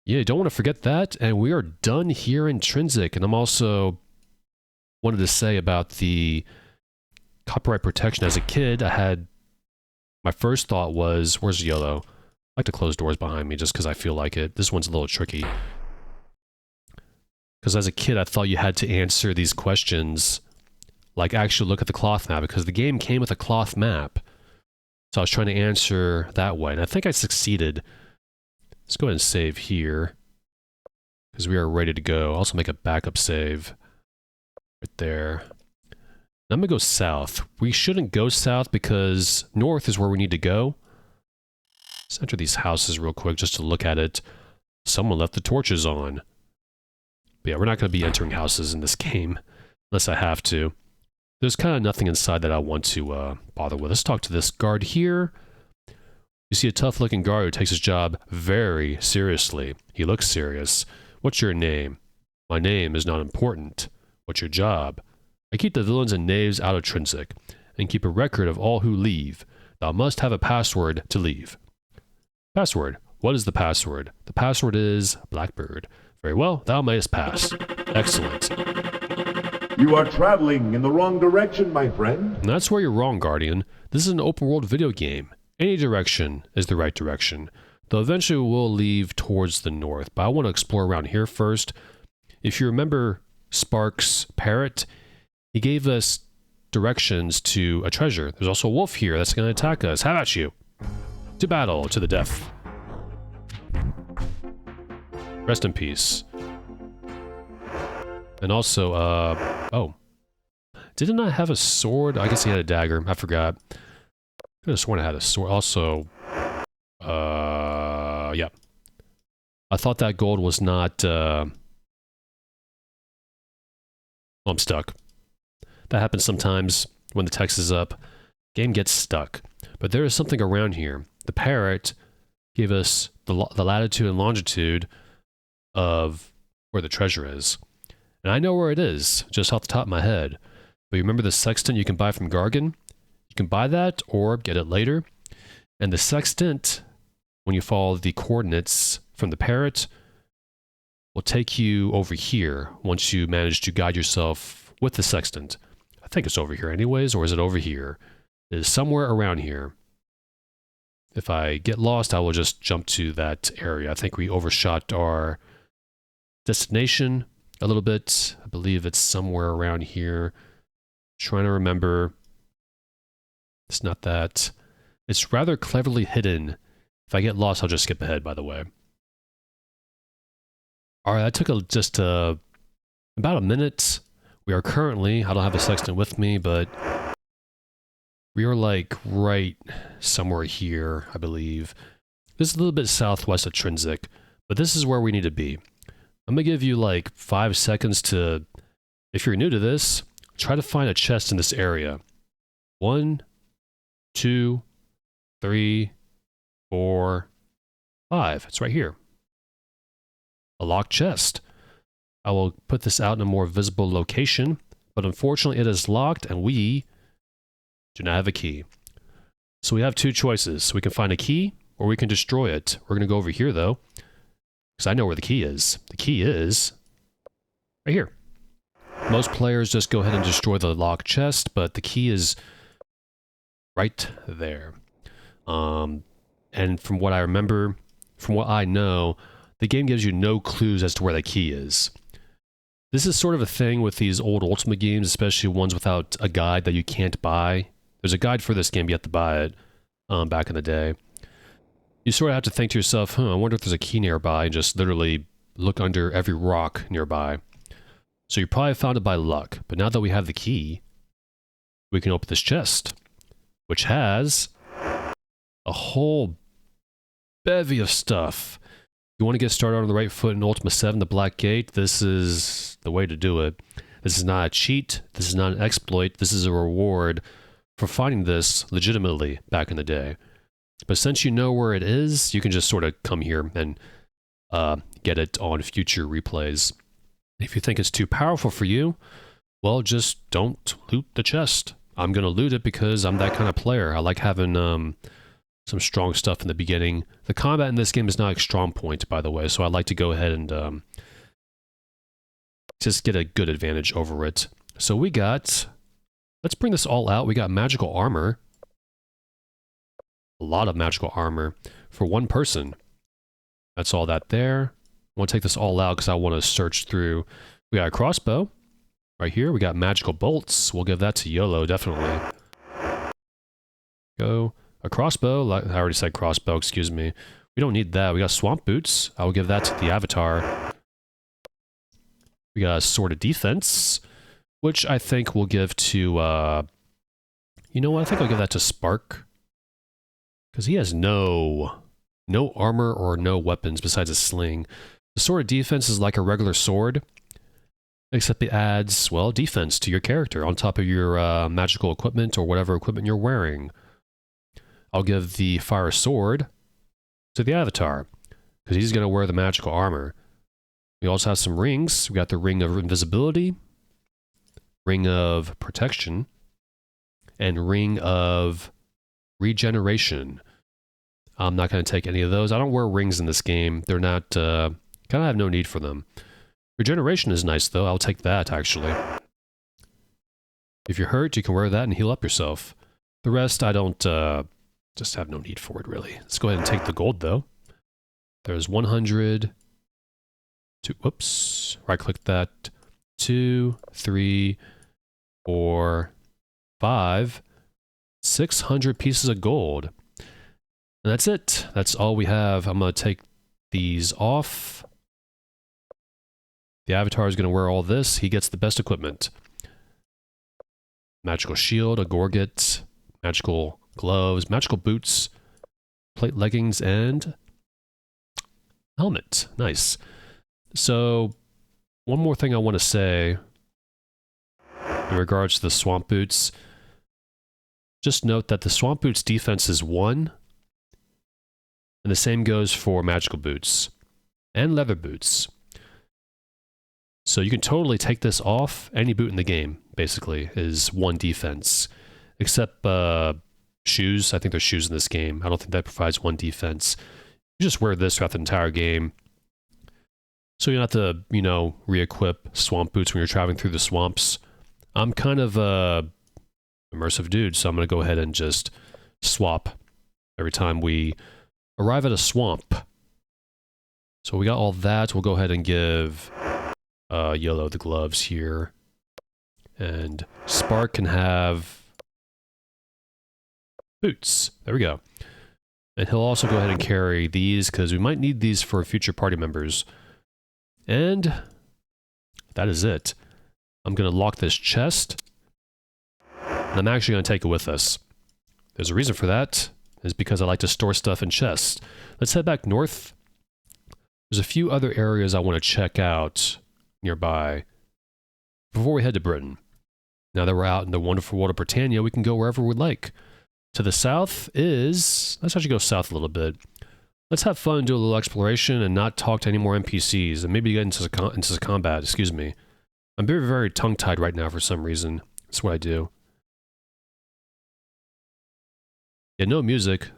Yeah, you don't want to forget that. And we are done here in Intrinsic. And I'm also wanted to say about the copyright protection. As a kid, my first thought was, where's yellow? I like to close doors behind me just because I feel like it. This one's a little tricky. Because as a kid, I thought you had to answer these questions, like actually look at the cloth map, because the game came with a cloth map. So I was trying to answer that way, and I think I succeeded. Let's go ahead and save here, because we are ready to go. I'll also make a backup save right there. Now I'm going to go south. We shouldn't go south because north is where we need to go. Let's enter these houses real quick just to look at it. Someone left the torches on. But yeah, we're not going to be entering houses in this game unless I have to. There's kind of nothing inside that I want to bother with. Let's talk to this guard here. You see a tough-looking guard who takes his job very seriously. He looks serious. What's your name? My name is not important. What's your job? I keep the villains and knaves out of Intrinsic, and keep a record of all who leave. Thou must have a password to leave. Password. What is the password? The password is Blackbird. Very well, thou mayest pass. Excellent. You are traveling in the wrong direction, my friend. And that's where you're wrong, Guardian. This is an open-world video game. Any direction is the right direction, though eventually we'll leave towards the north. But I want to explore around here first. If you remember Spark's parrot, he gave us directions to a treasure. There's also a wolf here that's going to attack us. How about you? To battle, to the death. Rest in peace. And also, oh. Didn't I have a sword? I guess he had a dagger. I forgot. I could have sworn I had a sword. Also, yeah. I thought that gold was not, oh, I'm stuck. That happens sometimes when the text is up. Game gets stuck. But there is something around here. The parrot gave us the latitude and longitude of where the treasure is. And I know where it is, just off the top of my head. But you remember the sextant you can buy from Gargan? You can buy that or get it later. And the sextant, when you follow the coordinates from the parrot, will take you over here once you manage to guide yourself with the sextant. I think it's over here anyways, or is it over here? It is somewhere around here. If I get lost, I will just jump to that area. I think we overshot our destination a little bit. I believe it's somewhere around here. Trying to remember. It's not that. It's rather cleverly hidden. If I get lost, I'll just skip ahead, by the way. Alright, that took just about a minute. We are currently, I don't have a sextant with me, but we are like right somewhere here, I believe. This is a little bit southwest of Trinsic, but this is where we need to be. I'm gonna give you like 5 seconds to, if you're new to this, try to find a chest in this area. 1, 2, 3, 4, 5. It's right here. A locked chest. I will put this out in a more visible location, but unfortunately it is locked and we do not have a key. So we have 2 choices. We can find a key or we can destroy it. We're going to go over here though, because I know where the key is. The key is right here. Most players just go ahead and destroy the locked chest, but the key is right there. And from what I remember, from what I know, the game gives you no clues as to where the key is. This is sort of a thing with these old Ultima games, especially ones without a guide that you can't buy. There's a guide for this game, you have to buy it back in the day. You sort of have to think to yourself, I wonder if there's a key nearby, and just literally look under every rock nearby. So you probably found it by luck, but now that we have the key, we can open this chest, which has a whole bevy of stuff. You want to get started on the right foot in Ultima VII, the Black Gate, this is the way to do it. This is not a cheat, this is not an exploit, this is a reward for finding this legitimately back in the day. But since you know where it is, you can just sort of come here and get it on future replays. If you think it's too powerful for you, well, just don't loot the chest. I'm going to loot it because I'm that kind of player. I like having some strong stuff in the beginning. The combat in this game is not a strong point, by the way, so I'd like to go ahead and just get a good advantage over it. So we got, let's bring this all out. We got magical armor. A lot of magical armor for 1 person. That's all that there. I want to take this all out because I want to search through. We got a crossbow right here. We got magical bolts. We'll give that to YOLO, definitely. Go. A crossbow. I already said crossbow, excuse me. We don't need that. We got swamp boots. I will give that to the avatar. We got a sword of defense, which I think we'll give to, you know what? I think I'll give that to Spark. Because he has no armor or no weapons besides a sling. The sword of defense is like a regular sword, except it adds, well, defense to your character on top of your magical equipment or whatever equipment you're wearing. I'll give the fire sword to the avatar, because he's going to wear the magical armor. We also have some rings. We got the ring of invisibility, ring of protection, and ring of regeneration. I'm not going to take any of those. I don't wear rings in this game. They're not, kind of have no need for them. Regeneration is nice though. I'll take that actually. If you're hurt, you can wear that and heal up yourself. The rest, I don't, just have no need for it really. Let's go ahead and take the gold though. There's 100. Whoops. Right click that. 2, 3, 4, 5. 600 pieces of gold. And that's it. That's all we have. I'm going to take these off. The avatar is going to wear all this. He gets the best equipment. Magical shield, a gorget, magical gloves, magical boots, plate leggings, and helmet. Nice. So, one more thing I want to say in regards to the swamp boots. Just note that the swamp boots defense is 1, and the same goes for magical boots and leather boots. So you can totally take this off. Any boot in the game, basically, is 1 defense. Except shoes. I think there's shoes in this game. I don't think that provides 1 defense. You just wear this throughout the entire game. So you don't have to, you know, re-equip swamp boots when you're traveling through the swamps. I'm kind of a immersive dude, so I'm going to go ahead and just swap every time we arrive at a swamp. So we got all that. We'll go ahead and give YOLO the gloves here. And Spark can have boots. There we go. And he'll also go ahead and carry these because we might need these for future party members. And that is it. I'm going to lock this chest. And I'm actually going to take it with us. There's a reason for that. It's because I like to store stuff in chests. Let's head back north. There's a few other areas I want to check out nearby before we head to Britain. Now that we're out in the wonderful world of Britannia, we can go wherever we'd like. To the south is... let's actually go south a little bit. Let's have fun, do a little exploration, and not talk to any more NPCs, and maybe get into combat, excuse me. I'm very, very tongue-tied right now for some reason. That's what I do. Yeah, no music,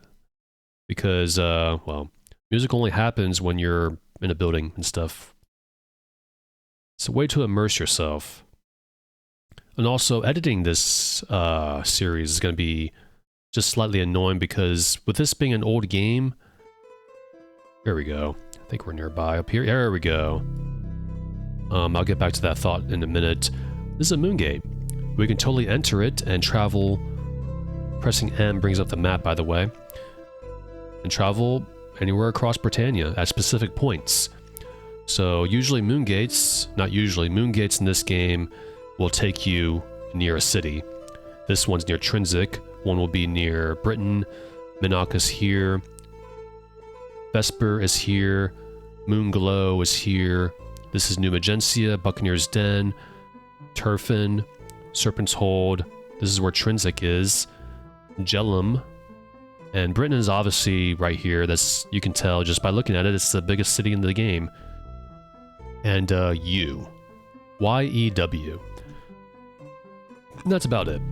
because, well, music only happens when you're in a building and stuff. It's a way to immerse yourself. And also, editing this series is going to be just slightly annoying because with this being an old game... There we go. I think we're nearby up here. There we go. I'll get back to that thought in a minute. This is a moon gate. We can totally enter it and travel. Pressing M brings up the map, by the way. And travel anywhere across Britannia at specific points. So usually moon gates, not usually, moon gates in this game will take you near a city. This one's near Trinsic. One will be near Britain. Minnock is here. Vesper is here. Moonglow is here. This is New Magencia, Buccaneer's Den, Turfin, Serpent's Hold. This is where Trinsic is. Jellum. And Britain is obviously right here. That's, you can tell just by looking at it, it's the biggest city in the game. And U. Y-E-W. And that's about it.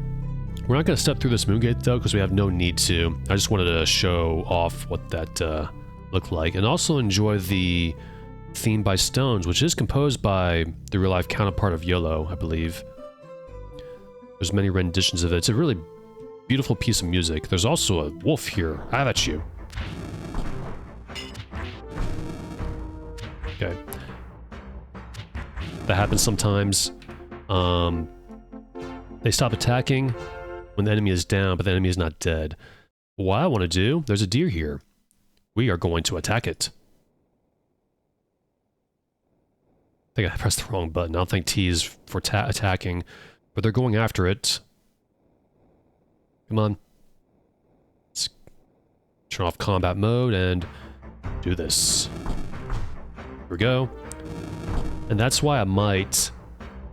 We're not going to step through this moon gate though, because we have no need to. I just wanted to show off what that looked like. And also enjoy the theme by Stones, which is composed by the real-life counterpart of YOLO, I believe. There's many renditions of it. It's a really beautiful piece of music. There's also a wolf here. Have at you. Okay. That happens sometimes. They stop attacking when the enemy is down, but the enemy is not dead. What I want to do, there's a deer here. We are going to attack it. I think I pressed the wrong button. I don't think T is for attacking, but they're going after it. Come on. Let's turn off combat mode and do this. Here we go. And that's why I might...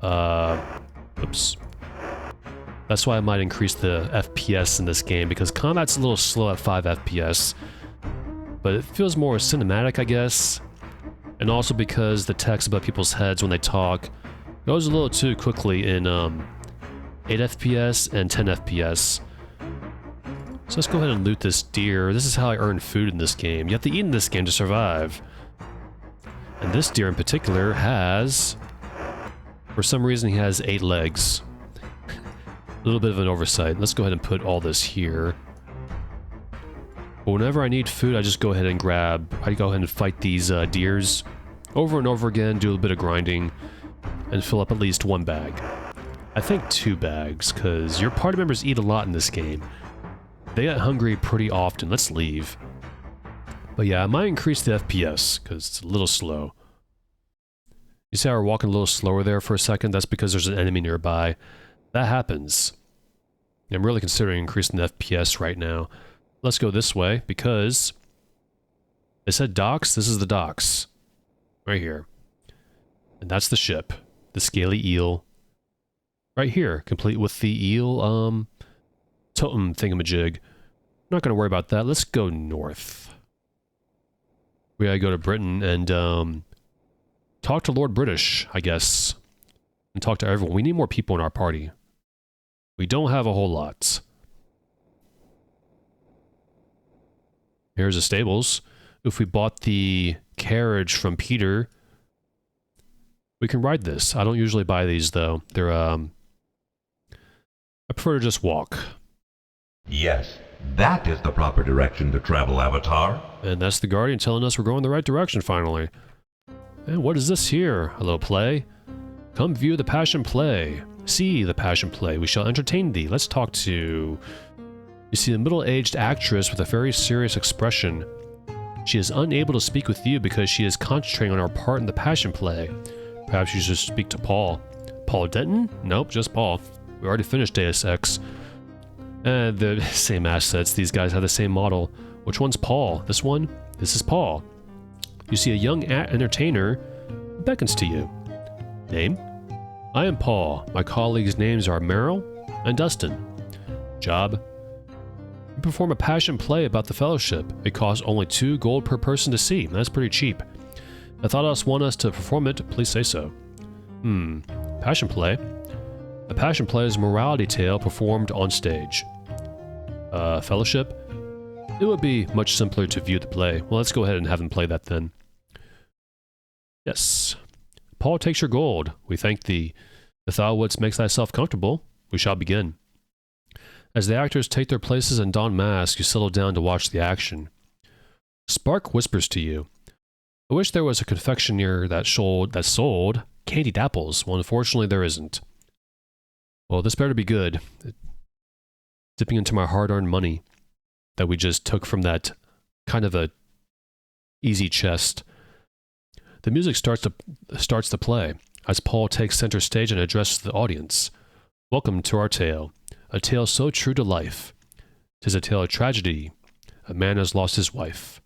oops. That's why I might increase the FPS in this game, because combat's a little slow at 5 FPS. But it feels more cinematic, I guess. And also because the text above people's heads when they talk goes a little too quickly in 8 FPS and 10 FPS. So let's go ahead and loot this deer. This is how I earn food in this game. You have to eat in this game to survive. And this deer in particular has... for some reason he has 8 legs. A little bit of an oversight. Let's go ahead and put all this here. But whenever I need food, I just go ahead and I go ahead and fight these deers over and over again, do a bit of grinding, and fill up at least 1 bag. I think 2 bags, because your party members eat a lot in this game. They get hungry pretty often. Let's leave. But yeah, I might increase the FPS, because it's a little slow. You see how we're walking a little slower there for a second? That's because there's an enemy nearby. That happens. I'm really considering increasing the FPS right now. Let's go this way, because it said docks. This is the docks. Right here. And that's the ship. The scaly eel. Right here, complete with the eel, totem thingamajig. Not gonna worry about that. Let's go north. We gotta go to Britain and, talk to Lord British, I guess. And talk to everyone. We need more people in our party. We don't have a whole lot. Here's the stables. If we bought the carriage from Peter, we can ride this. I don't usually buy these, though. They're, I prefer to just walk. Yes, that is the proper direction to travel, Avatar. And that's the Guardian telling us we're going the right direction, finally. And what is this here? Hello, play. Come view the Passion Play. See the Passion Play. We shall entertain thee. Let's talk to You see a middle-aged actress with a very serious expression. She is unable to speak with you because she is concentrating on her part in the passion play. Perhaps you should speak to Paul. Paul Denton? Nope, just Paul. We already finished Deus Ex. The same assets. These guys have the same model. Which one's Paul? This one? This is Paul. You see a young entertainer who beckons to you. Name? I am Paul. My colleagues' names are Meryl and Dustin. Job? You perform a passion play about the Fellowship. It costs only 2 gold per person to see. That's pretty cheap. If thought else want us to perform it, please say so. Passion play? A passion play is a morality tale performed on stage. Fellowship? It would be much simpler to view the play. Well, let's go ahead and have them play that then. Yes. Paul takes your gold. We thank thee. If thou wouldst make thyself comfortable, we shall begin. As the actors take their places and don masks, you settle down to watch the action. Spark whispers to you. I wish there was a confectioner that sold candied apples. Well, unfortunately, there isn't. Well, this better be good. Dipping into my hard-earned money that we just took from that kind of a easy chest. The music starts the play as Paul takes center stage and addresses the audience. Welcome to our tale, a tale so true to life. 'Tis a tale of tragedy. A man has lost his wife.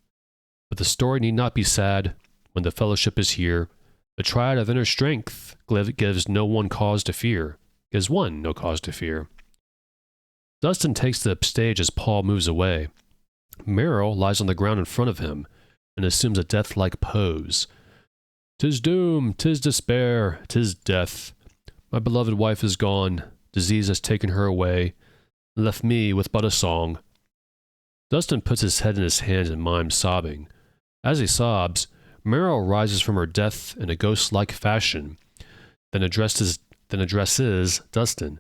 But the story need not be sad when the Fellowship is here. The triad of inner strength gives no one cause to fear. Gives one no cause to fear. Dustin takes the stage as Paul moves away. Meryl lies on the ground in front of him and assumes a death-like pose. 'Tis doom, 'tis despair, 'tis death. My beloved wife is gone. Disease has taken her away, and left me with but a song. Dustin puts his head in his hands and mimes sobbing. As he sobs, Meryl rises from her death in a ghost-like fashion, then addresses Dustin.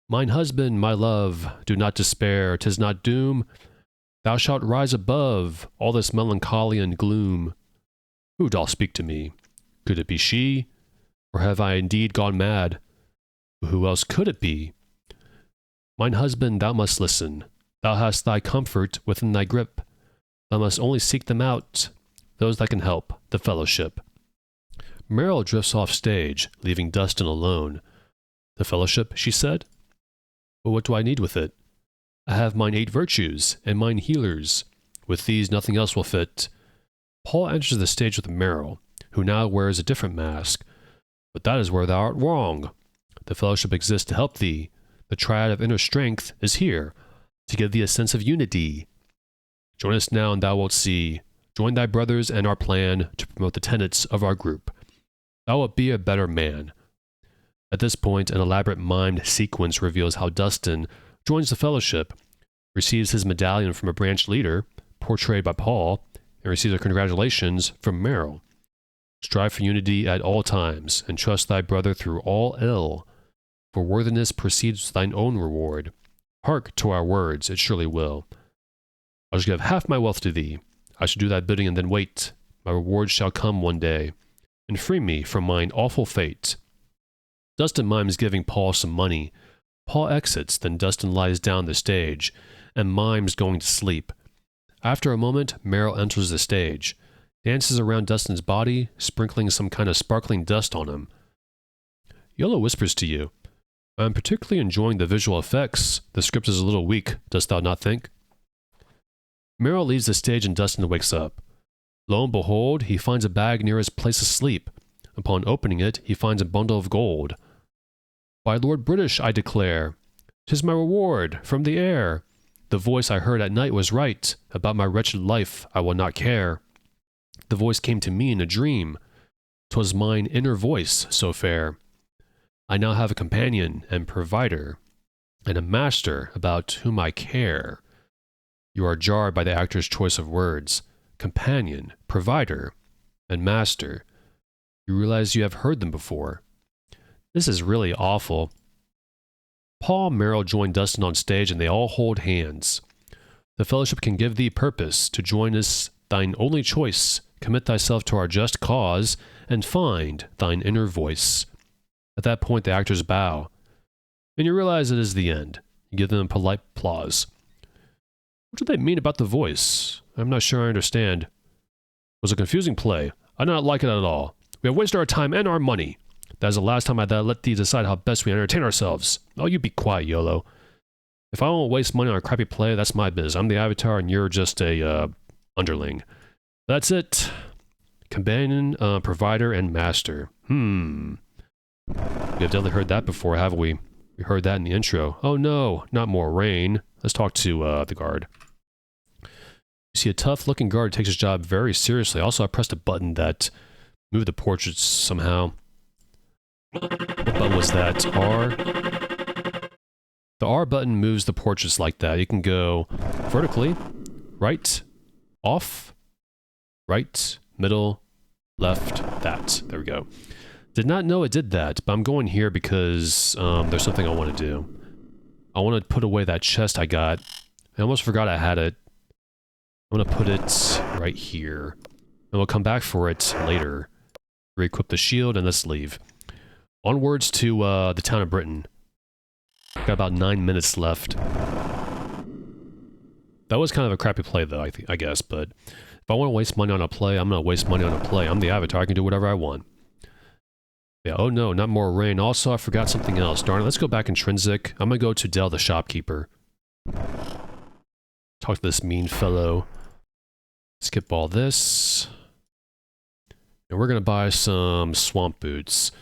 Mine husband, my love, do not despair, 'tis not doom. Thou shalt rise above all this melancholy and gloom. Who doth speak to me? Could it be she? Or have I indeed gone mad? Who else could it be? Mine husband, thou must listen. Thou hast thy comfort within thy grip. Thou must only seek them out, those that can help, the Fellowship. Meryl drifts off stage, leaving Dustin alone. The Fellowship, she said? But what do I need with it? I have mine 8 virtues, and mine healers. With these nothing else will fit. Paul enters the stage with Meryl, who now wears a different mask. But that is where thou art wrong. The Fellowship exists to help thee. The triad of inner strength is here, to give thee a sense of unity. Join us now and thou wilt see. Join thy brothers and our plan to promote the tenets of our group. Thou wilt be a better man. At this point, an elaborate mimed sequence reveals how Dustin joins the Fellowship, receives his medallion from a branch leader, portrayed by Paul, and receives a congratulations from Meryl. Strive for unity at all times, and trust thy brother through all ill, for worthiness precedes thine own reward. Hark to our words, it surely will. I shall give half my wealth to thee. I shall do thy bidding and then wait. My reward shall come one day, and free me from mine awful fate. Dustin mimes giving Paul some money. Paul exits, then Dustin lies down the stage, and mimes going to sleep. After a moment, Meryl enters the stage, dances around Dustin's body, sprinkling some kind of sparkling dust on him. Yellow whispers to you, I am particularly enjoying the visual effects. The script is a little weak, dost thou not think? Meryl leaves the stage and Dustin wakes up. Lo and behold, he finds a bag near his place of sleep. Upon opening it, he finds a bundle of gold. By Lord British, I declare, 'tis my reward from the air. The voice I heard at night was right. About my wretched life I will not care. The voice came to me in a dream. 'Twas mine inner voice so fair. I now have a companion and provider, and a master about whom I care. You are jarred by the actor's choice of words. Companion, provider, and master. You realize you have heard them before. This is really awful. Paul and Meryl join Dustin on stage and they all hold hands. The Fellowship can give thee purpose to join us, thine only choice. Commit thyself to our just cause and find thine inner voice. At that point, the actors bow, and you realize it is the end. You give them a polite applause. What do they mean about the voice? I'm not sure I understand. It was a confusing play. I do not like it at all. We have wasted our time and our money. That is the last time I let thee decide how best we entertain ourselves. Oh, you be quiet, YOLO. If I won't waste money on a crappy play, that's my biz. I'm the Avatar and you're just a, underling. That's it. Companion, provider, and master. We have definitely heard that before, haven't we? We heard that in the intro. Oh no, not more rain. Let's talk to, the guard. You see a tough-looking guard takes his job very seriously. Also, I pressed a button that moved the portraits somehow. What button was that? R? The R button moves the portraits like that. You can go vertically, right, off, right, middle, left, that. There we go. Did not know it did that, but I'm going here because there's something I want to do. I want to put away that chest I got. I almost forgot I had it. I'm going to put it right here. And we'll come back for it later. Re-equip the shield and let's leave. Onwards to the town of Britain. Got about 9 minutes left. That was kind of a crappy play though, I guess, but if I want to waste money on a play, I'm going to waste money on a play. I'm the Avatar, I can do whatever I want. Yeah, oh no, not more rain. Also, I forgot something else. Darn it, let's go back intrinsic. I'm going to go to Dell the shopkeeper. Talk to this mean fellow. Skip all this. And we're going to buy some swamp boots.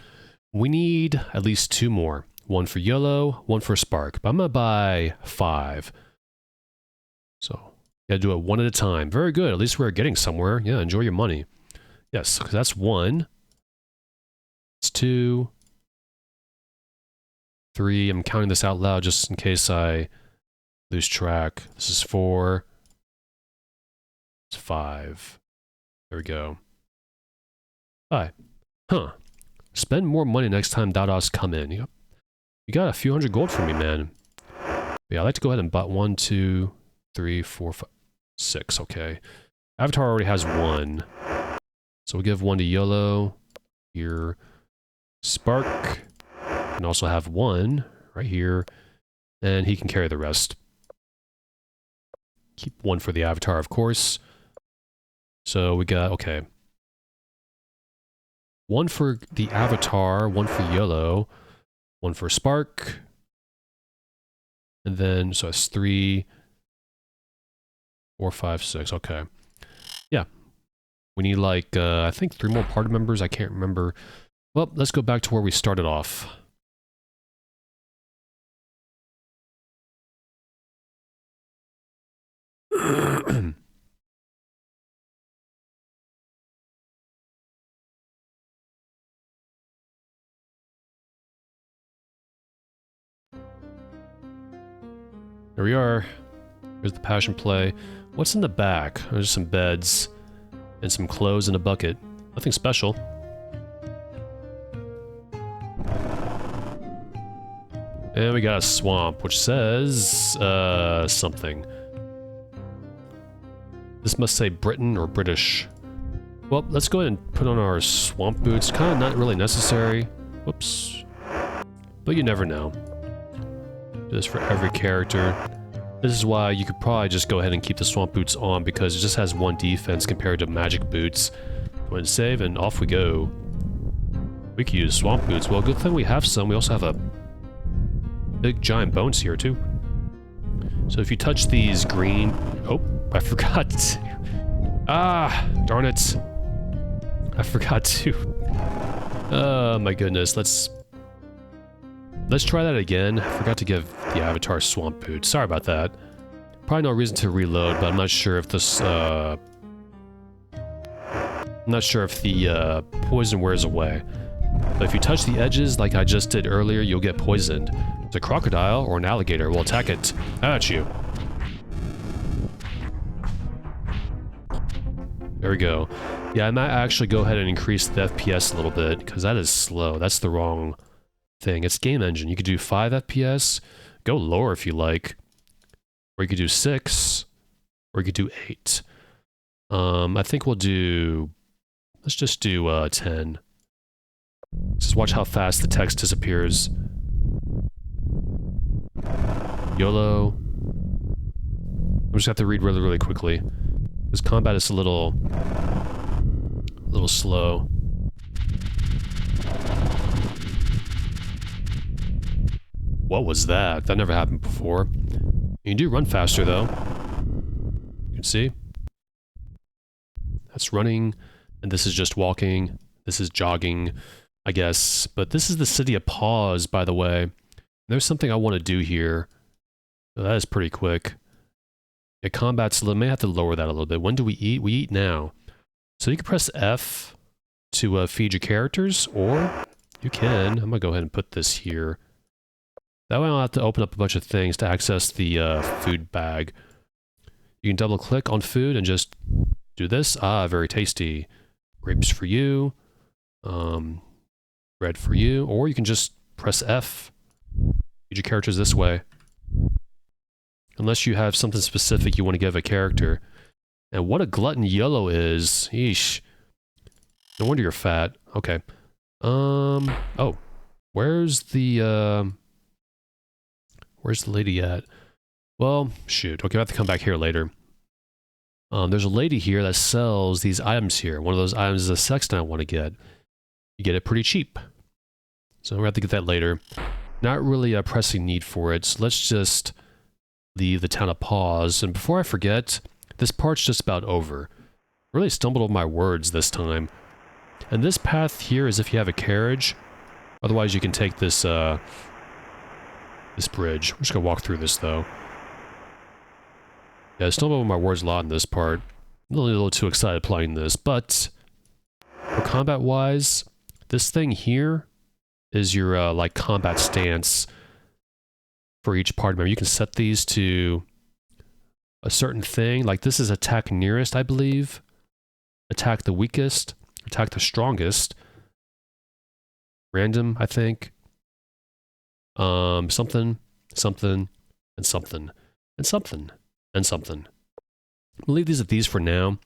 We need at least 2 more. 1 for yellow, 1 for spark. But I'm going to buy 5. So, gotta do it 1 at a time. Very good. At least we're getting somewhere. Yeah, enjoy your money. Yes, because that's 1. It's 2. 3. I'm counting this out loud just in case I lose track. This is 4. It's 5. There we go. 5. Huh. Spend more money next time Dados come in. You got a few hundred gold for me, man. Yeah, I'd like to go ahead and buy 1, 2, 3, 4, 5, 6. Okay. Avatar already has 1. So we'll give 1 to YOLO. Here. Spark. And also have 1 right here. And he can carry the rest. Keep 1 for the Avatar, of course. So we got, okay. 1 for the Avatar, 1 for YOLO, 1 for Spark. And then, so it's 3, 4, 5, 6. Okay. Yeah. We need like, I think 3 more party members. I can't remember. Well, let's go back to where we started off. Here we are. Here's the passion play. What's in the back? There's some beds and some clothes in a bucket. Nothing special. And we got a swamp, which says something. This must say Britain or British. Well, let's go ahead and put on our swamp boots. Kind of not really necessary. Whoops. But you never know. Do this for every character. This is why you could probably just go ahead and keep the swamp boots on because it just has 1 defense compared to magic boots. Go ahead and save and off we go. We could use swamp boots. Well, good thing we have some. We also have a big giant bones here too. So if you touch these green... Oh, I forgot to... Ah, darn it. I forgot to... Oh my goodness, let's try that again. I forgot to give the Avatar swamp boots. Sorry about that. Probably no reason to reload, but I'm not sure if this, I'm not sure if the, poison wears away. But if you touch the edges, like I just did earlier, you'll get poisoned. The crocodile or an alligator will attack it at you. There we go. Yeah, I might actually go ahead and increase the FPS a little bit, because that is slow. That's the wrong thing. It's game engine. You could do 5 FPS, go lower if you like, or you could do 6, or you could do 8. I think we'll do, let's just do 10. Just watch how fast the text disappears. YOLO. I'm just have to read really, really quickly. This combat is a little slow. What was that? That never happened before. You do run faster, though. You can see. That's running, and this is just walking. This is jogging, I guess. But this is the City of Paws, by the way. There's something I want to do here. So that is pretty quick. Yeah, combat's a little, may have to lower that a little bit. When do we eat? We eat now. So you can press F to feed your characters, or you can. I'm gonna go ahead and put this here. That way I don't have to open up a bunch of things to access the food bag. You can double click on food and just do this. Ah, very tasty. Grapes for you. Bread for you. Or you can just press F. Feed your characters this way. Unless you have something specific you want to give a character. And what a glutton yellow is. Yeesh. No wonder you're fat. Okay. Oh. Where's the lady at? Well, shoot. Okay, I have to come back here later. There's a lady here that sells these items here. One of those items is a sextant I want to get. You get it pretty cheap. So we'll have to get that later. Not really a pressing need for it, so let's just leave the town of Paws. And before I forget, this part's just about over. I really stumbled over my words this time. And this path here is if you have a carriage. Otherwise, you can take this, this bridge. I'm just gonna walk through this, though. Yeah, I stumbled over my words a lot in this part. I'm a little too excited playing this, but for combat-wise, this thing here is your, like, combat stance for each party member. You can set these to a certain thing. Like, this is attack nearest, I believe. Attack the weakest. Attack the strongest. Random, I think. Something, something, and something, and something, and something. We'll leave these at these for now.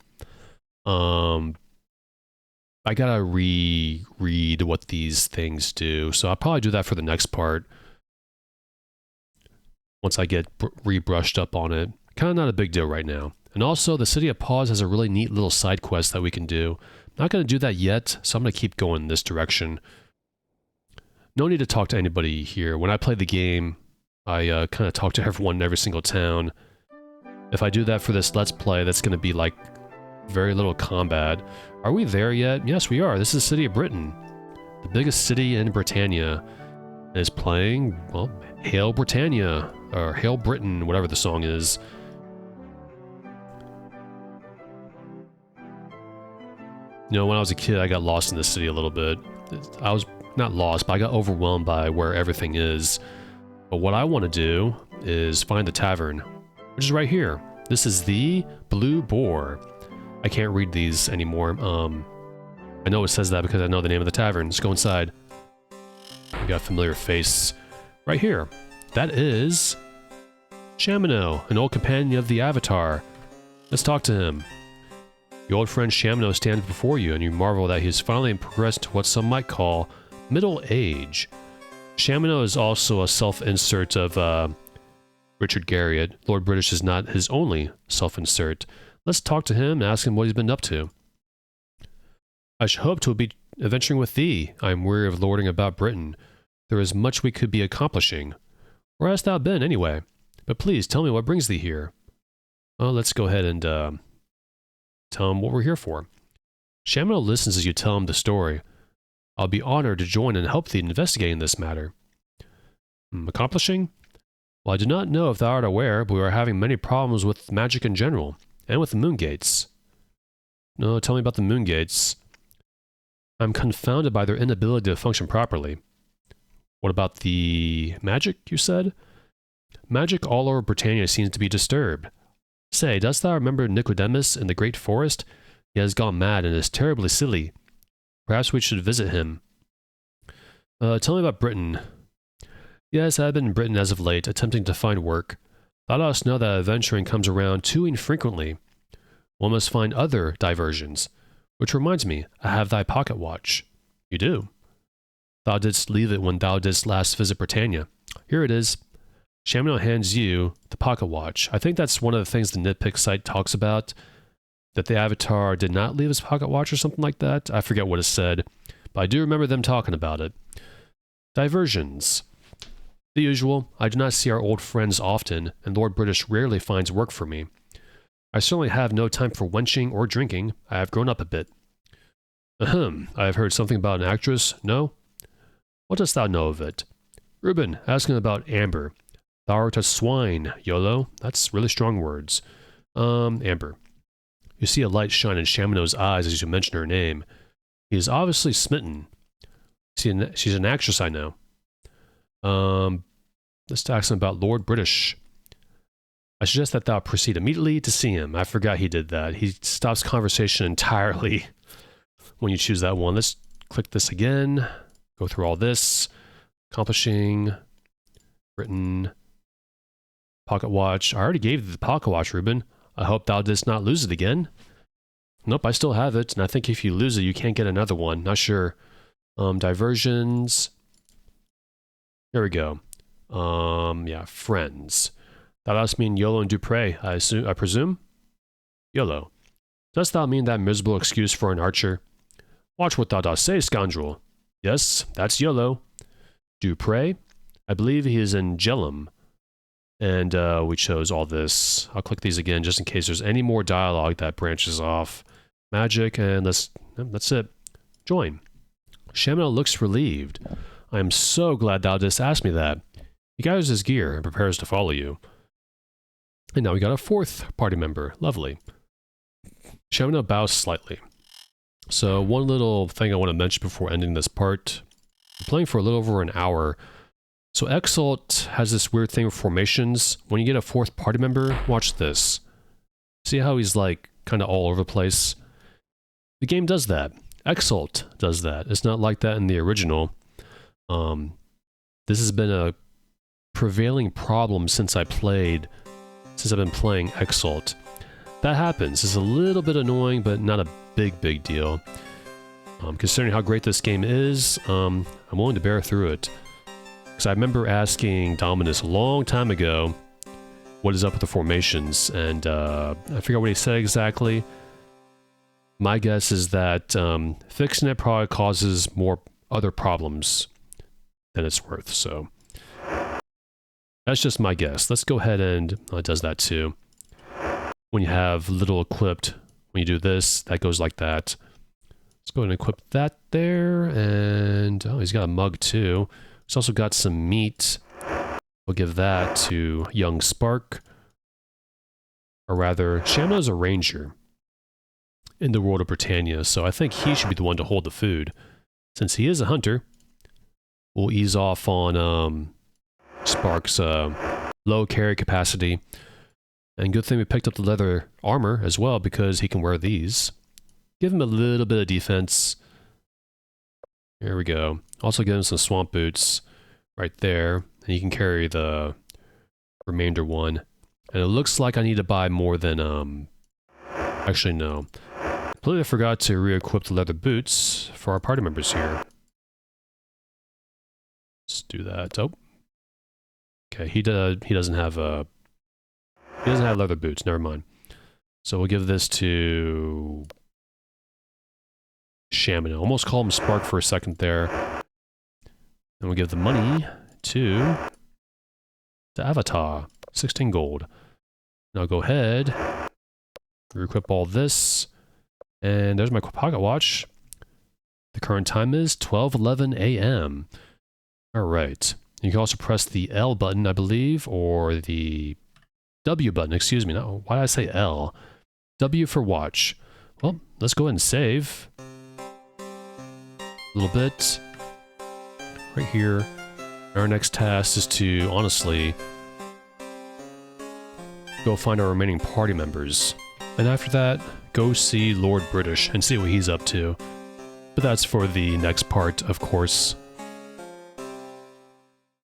I gotta reread what these things do, so I'll probably do that for the next part. Once I get re-brushed up on it. Kind of not a big deal right now. And also, the City of Paws has a really neat little side quest that we can do. Not gonna do that yet, so I'm gonna keep going in this direction. No need to talk to anybody here. When I play the game, I kind of talk to everyone in every single town. If I do that for this Let's Play, that's going to be like very little combat. Are we there yet? Yes, we are. This is the City of Britain. The biggest city in Britannia. And it's playing, well, Hail Britannia. Or Hail Britain, whatever the song is. You know, when I was a kid, I got lost in this city a little bit. I was not lost, but I got overwhelmed by where everything is. But what I want to do is find the tavern, which is right here. This is the Blue Boar. I can't read these anymore. I know it says that because I know the name of the tavern. Let's go inside. We got a familiar face right here. That is Shamino, an old companion of the Avatar. Let's talk to him. Your old friend Shamino stands before you, and you marvel that he has finally progressed to what some might call middle age. Shamino is also a self-insert of Richard Garriott. Lord British is not his only self-insert. Let's talk to him and ask him what he's been up to. I should hope to be adventuring with thee. I am weary of lording about Britain. There is much we could be accomplishing. Where hast thou been, anyway? But please, tell me what brings thee here. Well, let's go ahead and tell him what we're here for. Shamino listens as you tell him the story. I'll be honored to join and help thee in investigating this matter. Accomplishing? Well, I do not know if thou art aware, but we are having many problems with magic in general, and with the moon gates. No, tell me about the moon gates. I'm confounded by their inability to function properly. What about the magic, you said? Magic all over Britannia seems to be disturbed. Say, dost thou remember Nicodemus in the Great Forest? He has gone mad and is terribly silly. Perhaps we should visit him. Tell me about Britain. Yes, I've been in Britain as of late, attempting to find work. Thou dost know that adventuring comes around too infrequently. One must find other diversions. Which reminds me, I have thy pocket watch. You do? Thou didst leave it when thou didst last visit Britannia. Here it is. Shamino hands you the pocket watch. I think that's one of the things the nitpick site talks about, that the Avatar did not leave his pocket watch or something like that. I forget what it said, but I do remember them talking about it. Diversions. The usual. I do not see our old friends often, and Lord British rarely finds work for me. I certainly have no time for wenching or drinking. I have grown up a bit. Ahem, I have heard something about an actress. No? What dost thou know of it? Reuben, asking about Amber. Thou art a swine, YOLO. That's really strong words. Amber. You see a light shine in Shamino's eyes as you mention her name. He is obviously smitten. She's an actress, I know. Let's ask him about Lord British. I suggest that thou proceed immediately to see him. I forgot he did that. He stops conversation entirely when you choose that one. Let's click this again. Go through all this. Accomplishing. Written. Pocket watch. I already gave you the pocket watch, Reuben. I hope thou didst not lose it again. Nope, I still have it, and I think if you lose it, you can't get another one. Not sure. Diversions. Here we go. Yeah, friends. Thou dost mean YOLO and Dupre, I presume? YOLO. Dost thou mean that miserable excuse for an archer? Watch what thou dost say, scoundrel. Yes, that's YOLO. Dupre? I believe he is in Jellum. And we chose all this. I'll click these again just in case there's any more dialogue that branches off. Magic, and that's it. Join. Shamino looks relieved. I am so glad thou didst ask me that. He gathers his gear and prepares to follow you. And now we got a fourth party member. Lovely. Shamino bows slightly. So one little thing I want to mention before ending this part. I'm playing for a little over an hour. So Exalt has this weird thing with formations. When you get a fourth party member, watch this. See how he's like kind of all over the place? The game does that. Exalt does that. It's not like that in the original. This has been a prevailing problem since I've been playing Exalt. That happens. It's a little bit annoying, but not a big deal. Considering how great this game is, I'm willing to bear through it. Because I remember asking Dominus a long time ago, what is up with the formations, and I forget what he said exactly. My guess is that fixing it probably causes more other problems than it's worth, so that's just my guess. Let's go ahead and it does that too. When you have little equipped, when you do this, that goes like that. Let's go ahead and equip that there, and oh, he's got a mug too. He's also got some meat. We'll give that to young Spark. Or rather, Shamino's a ranger in the world of Britannia, so I think he should be the one to hold the food. Since he is a hunter, we'll ease off on Spark's low carry capacity. And good thing we picked up the leather armor as well, because he can wear these. Give him a little bit of defense. Here we go. Also give him some swamp boots right there. And you can carry the remainder one. And it looks like I need to buy more than, actually no. Completely forgot to re-equip the leather boots for our party members here. Let's do that. Oh. Okay, he doesn't have leather boots, never mind. So we'll give this to Shamino. Almost call him Spark for a second there. And we'll give the money to the Avatar. 16 gold. Now go ahead, re-equip all this, and there's my pocket watch. The current time is 12:11 a.m. Alright. You can also press the L button, I believe, or the W button, excuse me. No, why did I say L? W for watch. Well, let's go ahead and save. A little bit. Right here. Our next task is to, honestly, go find our remaining party members. And after that, go see Lord British and see what he's up to. But that's for the next part, of course.